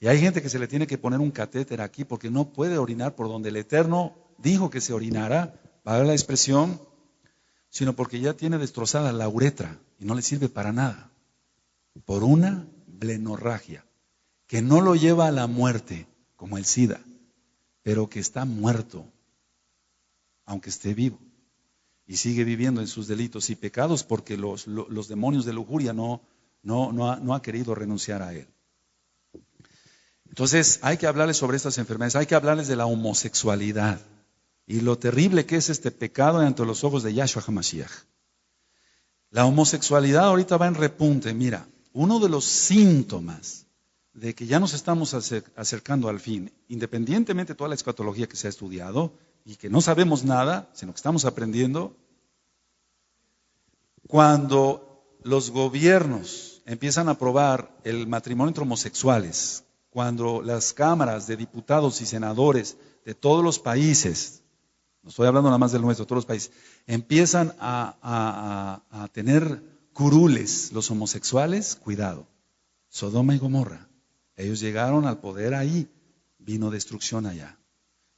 Y hay gente que se le tiene que poner un catéter aquí porque no puede orinar por donde el Eterno dijo que se orinara, para la expresión, sino porque ya tiene destrozada la uretra y no le sirve para nada. Por una blenorragia, que no lo lleva a la muerte, como el SIDA, pero que está muerto, aunque esté vivo. Y sigue viviendo en sus delitos y pecados porque los demonios de lujuria no ha querido renunciar a él. Entonces hay que hablarles sobre estas enfermedades, hay que hablarles de la homosexualidad y lo terrible que es este pecado ante los ojos de Yahshua HaMashiach. La homosexualidad ahorita va en repunte. Mira, uno de los síntomas de que ya nos estamos acercando al fin, independientemente de toda la escatología que se ha estudiado y que no sabemos nada, sino que estamos aprendiendo, cuando los gobiernos empiezan a aprobar el matrimonio entre homosexuales, cuando las cámaras de diputados y senadores de todos los países, no estoy hablando nada más del nuestro, de todos los países, empiezan a tener curules los homosexuales, cuidado, Sodoma y Gomorra, ellos llegaron al poder ahí, vino destrucción allá.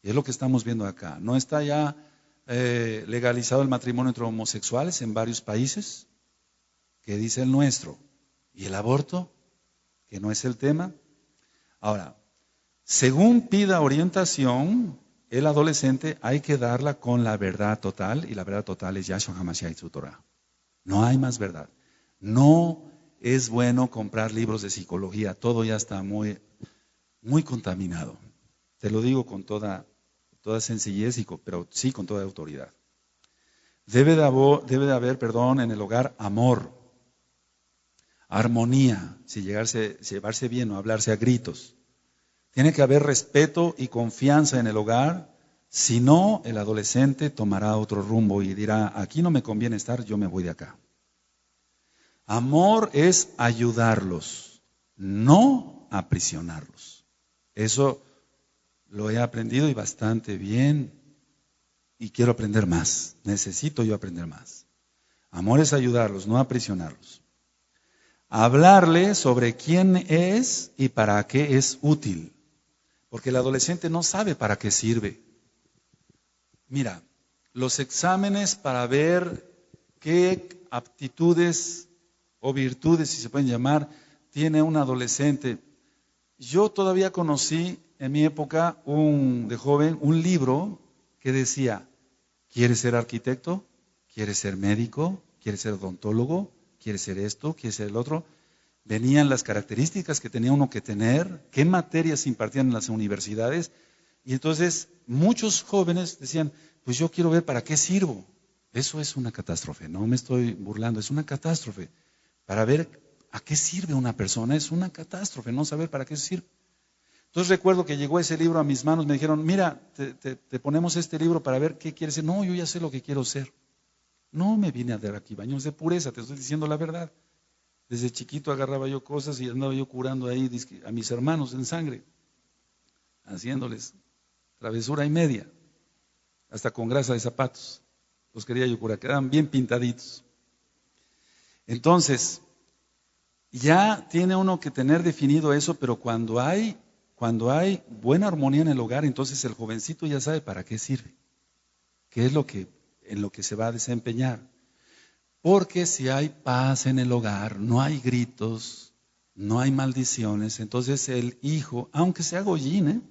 Y es lo que estamos viendo acá. ¿No está ya legalizado el matrimonio entre homosexuales en varios países? ¿Qué dice el nuestro? ¿Y el aborto? ¿Que no es el tema? Ahora, según pida orientación, el adolescente hay que darla con la verdad total, y la verdad total es Yahshua HaMashiach y su Torah. No hay más verdad. No es bueno comprar libros de psicología, todo ya está muy, muy contaminado. Te lo digo con toda sencillez, pero sí con toda autoridad. Debe de haber, en el hogar amor, armonía, si llevarse bien o hablarse a gritos. Tiene que haber respeto y confianza en el hogar, si no, el adolescente tomará otro rumbo y dirá, aquí no me conviene estar, yo me voy de acá. Amor es ayudarlos, no aprisionarlos. Eso lo he aprendido y bastante bien, y quiero aprender más. Necesito yo aprender más. Amor es ayudarlos, no aprisionarlos. Hablarle sobre quién es y para qué es útil. Porque el adolescente no sabe para qué sirve. Mira, los exámenes para ver qué aptitudes o virtudes, si se pueden llamar, tiene un adolescente. Yo todavía conocí en mi época de joven un libro que decía, ¿quieres ser arquitecto? ¿Quieres ser médico? ¿Quieres ser odontólogo? ¿Quieres ser esto? ¿Quieres ser el otro? Venían las características que tenía uno que tener, qué materias se impartían en las universidades, y entonces muchos jóvenes decían, pues yo quiero ver para qué sirvo. Eso es una catástrofe, no me estoy burlando, es una catástrofe. Para ver a qué sirve una persona es una catástrofe, no saber para qué sirve. Entonces recuerdo que llegó ese libro a mis manos, me dijeron, mira, te ponemos este libro para ver qué quieres ser. No, yo ya sé lo que quiero ser. No me vine a dar aquí baños de pureza, te estoy diciendo la verdad. Desde chiquito agarraba yo cosas y andaba yo curando ahí a mis hermanos en sangre, haciéndoles travesura y media, hasta con grasa de zapatos. Los quería yo curar, quedaban bien pintaditos. Entonces, ya tiene uno que tener definido eso, pero cuando hay buena armonía en el hogar, entonces el jovencito ya sabe para qué sirve, qué es en lo que se va a desempeñar. Porque si hay paz en el hogar, no hay gritos, no hay maldiciones, entonces el hijo, aunque sea goyín,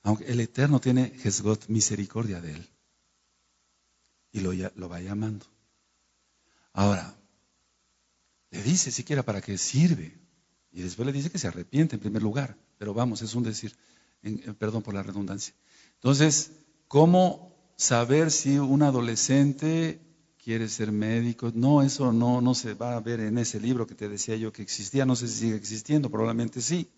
aunque el Eterno tiene Jesgot misericordia de él y lo va llamando. Ahora, le dice siquiera para qué sirve y después le dice que se arrepiente en primer lugar, pero vamos, es un decir, perdón por la redundancia. Entonces, ¿cómo saber si un adolescente quiere ser médico? No, eso no se va a ver en ese libro que te decía yo que existía, no sé si sigue existiendo, probablemente sí.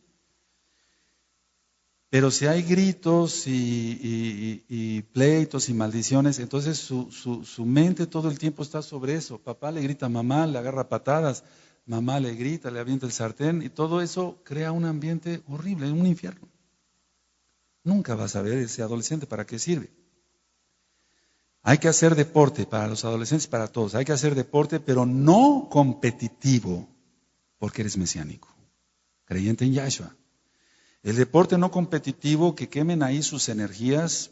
Pero si hay gritos y pleitos y maldiciones, entonces su mente todo el tiempo está sobre eso. Papá le grita a mamá, le agarra patadas, mamá le grita, le avienta el sartén, y todo eso crea un ambiente horrible, un infierno. Nunca vas a ver ese adolescente para qué sirve. Hay que hacer deporte para los adolescentes, para todos. Hay que hacer deporte, pero no competitivo, porque eres mesiánico, creyente en Yahshua. El deporte no competitivo, que quemen ahí sus energías,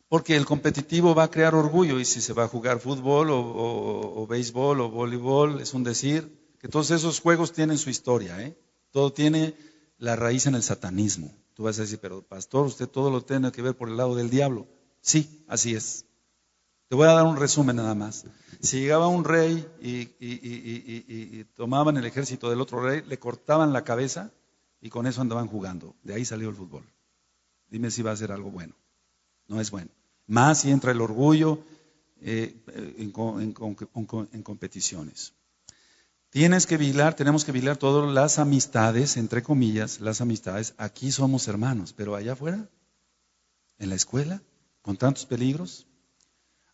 porque el competitivo va a crear orgullo, y si se va a jugar fútbol o béisbol o voleibol, es un decir, que todos esos juegos tienen su historia, Todo tiene la raíz en el satanismo. Tú vas a decir, pero pastor, usted todo lo tiene que ver por el lado del diablo. Sí, así es. Te voy a dar un resumen nada más. Si llegaba un rey y tomaban el ejército del otro rey, le cortaban la cabeza y con eso andaban jugando. De ahí salió el fútbol. Dime si va a ser algo bueno. No es bueno. Más si entra el orgullo en competiciones. Tenemos que vigilar todas las amistades, entre comillas, las amistades. Aquí somos hermanos, pero allá afuera, en la escuela, con tantos peligros.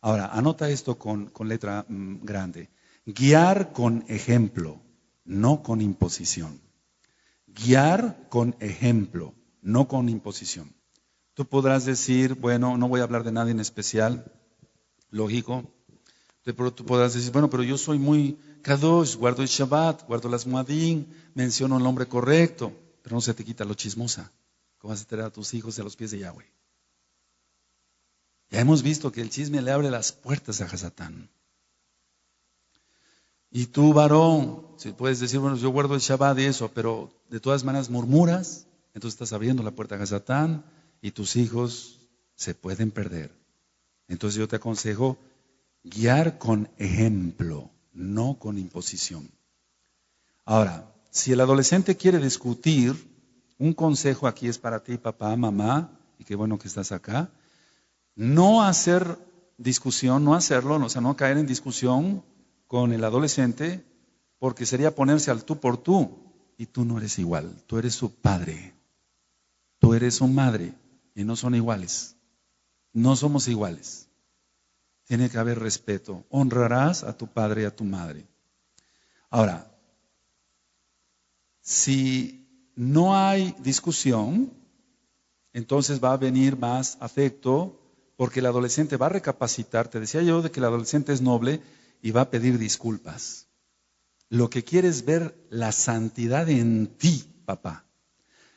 Ahora, anota esto con letra grande. Guiar con ejemplo, no con imposición. Guiar con ejemplo, no con imposición. Tú podrás decir, bueno, no voy a hablar de nada en especial, lógico. Pero tú podrás decir, bueno, pero yo soy muy kadosh, guardo el Shabbat, guardo las Muadín, menciono el nombre correcto, pero no se te quita lo chismosa. ¿Cómo vas a tener a tus hijos a los pies de Yahweh? Ya hemos visto que el chisme le abre las puertas a Hasatán. Y tú, varón, si puedes decir, bueno, yo guardo el Shabbat y eso, pero de todas maneras murmuras, entonces estás abriendo la puerta a Hasatán y tus hijos se pueden perder. Entonces yo te aconsejo guiar con ejemplo, no con imposición. Ahora, si el adolescente quiere discutir, un consejo aquí es para ti, papá, mamá, y qué bueno que estás acá, no hacer discusión, no hacerlo, o sea, no caer en discusión con el adolescente, porque sería ponerse al tú por tú, y tú no eres igual, tú eres su padre, tú eres su madre, y no son iguales, no somos iguales. Tiene que haber respeto, honrarás a tu padre y a tu madre. Ahora, si no hay discusión, entonces va a venir más afecto, porque el adolescente va a recapacitar. Te decía yo de que el adolescente es noble y va a pedir disculpas. Lo que quiere es ver la santidad en ti, papá.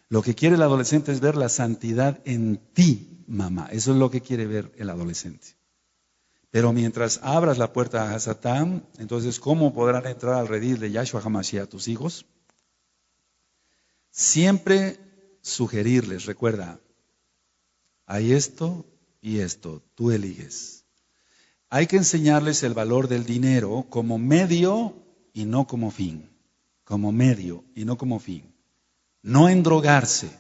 Lo que quiere el adolescente es ver la santidad en ti, mamá. Eso es lo que quiere ver el adolescente. Pero mientras abras la puerta a Satán, entonces, ¿cómo podrán entrar al redil de Yahshua HaMashiach tus hijos? Siempre sugerirles, recuerda, hay esto y esto, tú eliges. Hay que enseñarles el valor del dinero como medio y no como fin. Como medio y no como fin. No endrogarse.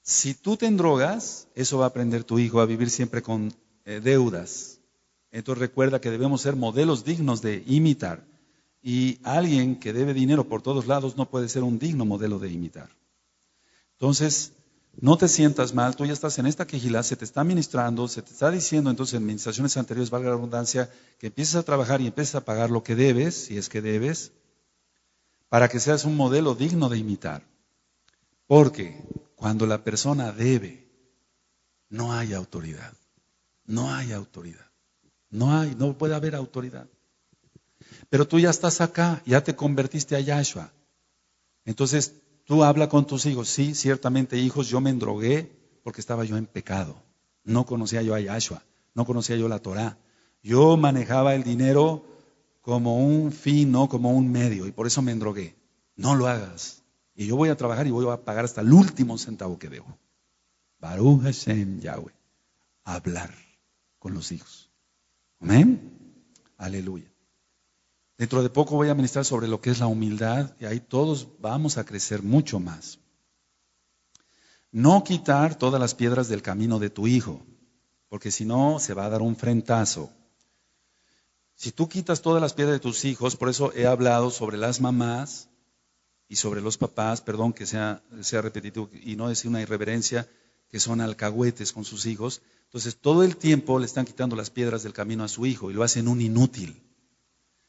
Si tú te endrogas, eso va a aprender tu hijo a vivir siempre con deudas. Entonces recuerda que debemos ser modelos dignos de imitar. Y alguien que debe dinero por todos lados no puede ser un digno modelo de imitar. Entonces, no te sientas mal, tú ya estás en esta quejilá, se te está ministrando, se te está diciendo entonces en administraciones anteriores, valga la redundancia, que empieces a trabajar y empieces a pagar lo que debes, si es que debes, para que seas un modelo digno de imitar. Porque cuando la persona debe, no hay autoridad. No hay autoridad. No puede haber autoridad. Pero tú ya estás acá, ya te convertiste a Yahshua. Entonces, tú habla con tus hijos. Sí, ciertamente, hijos, yo me endrogué porque estaba yo en pecado. No conocía yo a Yahshua, no conocía yo la Torah. Yo manejaba el dinero como un fin, no como un medio, y por eso me endrogué. No lo hagas. Y yo voy a trabajar y voy a pagar hasta el último centavo que debo. Baruch Hashem Yahweh. Hablar con los hijos. Amén. Aleluya. Dentro de poco voy a ministrar sobre lo que es la humildad y ahí todos vamos a crecer mucho más. No quitar todas las piedras del camino de tu hijo, porque si no se va a dar un frentazo. Si tú quitas todas las piedras de tus hijos, por eso he hablado sobre las mamás y sobre los papás, perdón que sea repetitivo y no decir una irreverencia, que son alcahuetes con sus hijos. Entonces todo el tiempo le están quitando las piedras del camino a su hijo y lo hacen un inútil.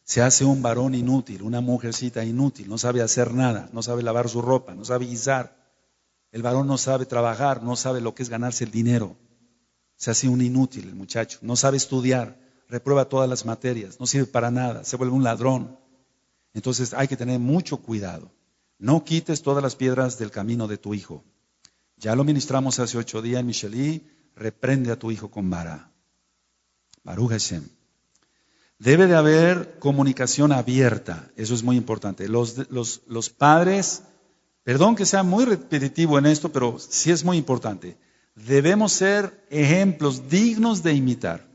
Se hace un varón inútil, una mujercita inútil, no sabe hacer nada, no sabe lavar su ropa, no sabe guisar. El varón no sabe trabajar, no sabe lo que es ganarse el dinero. Se hace un inútil el muchacho, no sabe estudiar, reprueba todas las materias, no sirve para nada, se vuelve un ladrón. Entonces hay que tener mucho cuidado. No quites todas las piedras del camino de tu hijo. Ya lo ministramos hace 8 días en Michelí, reprende a tu hijo con vara. Baruch Hashem. Debe de haber comunicación abierta, eso es muy importante. Los padres, perdón que sea muy repetitivo en esto, pero sí es muy importante. Debemos ser ejemplos dignos de imitar,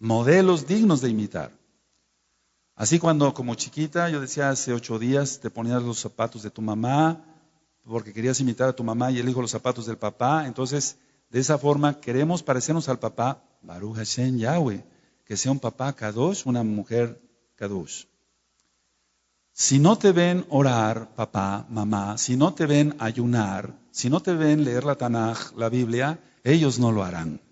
modelos dignos de imitar. Así cuando como chiquita, yo decía hace 8 días, te ponías los zapatos de tu mamá, porque querías imitar a tu mamá y el hijo los zapatos del papá, entonces de esa forma queremos parecernos al papá, Baruch Hashem Yahweh. Que sea un papá kadosh, una mujer kadosh. Si no te ven orar, papá, mamá, si no te ven ayunar, si no te ven leer la Tanaj, la Biblia, ellos no lo harán.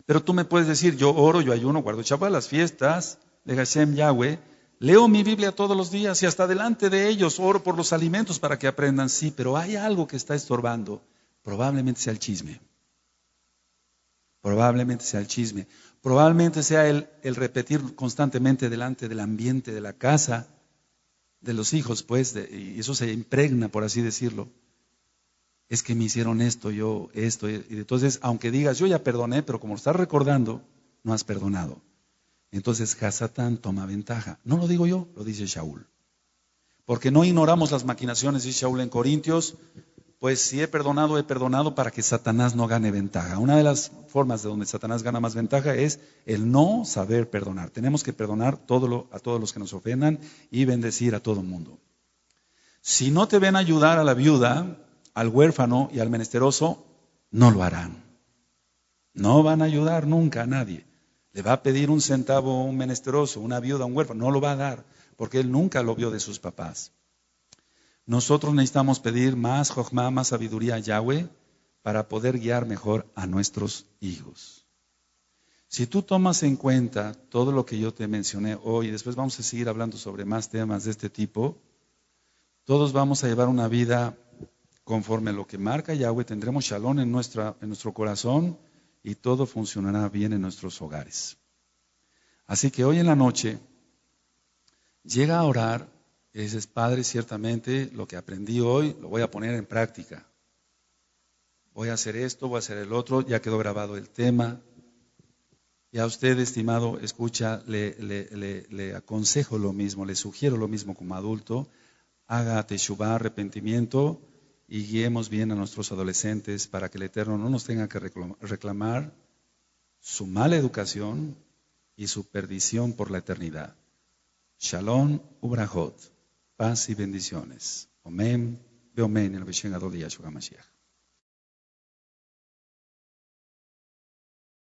Pero tú me puedes decir, yo oro, yo ayuno, guardo Shabbat, las fiestas de Hashem Yahweh, leo mi Biblia todos los días y hasta delante de ellos oro por los alimentos para que aprendan. Sí, pero hay algo que está estorbando. Probablemente sea el chisme. Probablemente sea el chisme. Probablemente sea el repetir constantemente delante del ambiente de la casa, de los hijos, pues, y eso se impregna, por así decirlo. Es que me hicieron esto, yo esto, y entonces, aunque digas, yo ya perdoné, pero como lo estás recordando, no has perdonado. Entonces, Hasatán toma ventaja. No lo digo yo, lo dice Shaul. Porque no ignoramos las maquinaciones, dice Shaul en Corintios, Pues si he perdonado para que Satanás no gane ventaja. Una de las formas de donde Satanás gana más ventaja es el no saber perdonar. Tenemos que perdonar a todos los que nos ofendan y bendecir a todo el mundo. Si no te ven ayudar a la viuda, al huérfano y al menesteroso, no lo harán. No van a ayudar nunca a nadie. Le va a pedir un centavo a un menesteroso, una viuda, un huérfano, no lo va a dar, porque él nunca lo vio de sus papás. Nosotros necesitamos pedir más jochma, más sabiduría a Yahweh para poder guiar mejor a nuestros hijos. Si tú tomas en cuenta todo lo que yo te mencioné hoy, y después vamos a seguir hablando sobre más temas de este tipo, todos vamos a llevar una vida conforme a lo que marca Yahweh, tendremos shalom en nuestro corazón y todo funcionará bien en nuestros hogares. Así que hoy en la noche, llega a orar. Y dices, Padre, ciertamente lo que aprendí hoy lo voy a poner en práctica. Voy a hacer esto, voy a hacer el otro, ya quedó grabado el tema. Y a usted, estimado, escucha, le aconsejo lo mismo, le sugiero lo mismo como adulto. Haga teshuvá, arrepentimiento, y guiemos bien a nuestros adolescentes para que el Eterno no nos tenga que reclamar su mala educación y su perdición por la eternidad. Shalom ubrajot. Paz y bendiciones. Amén. Ve amén en el Beshen Gadol de Yahshua HaMashiach.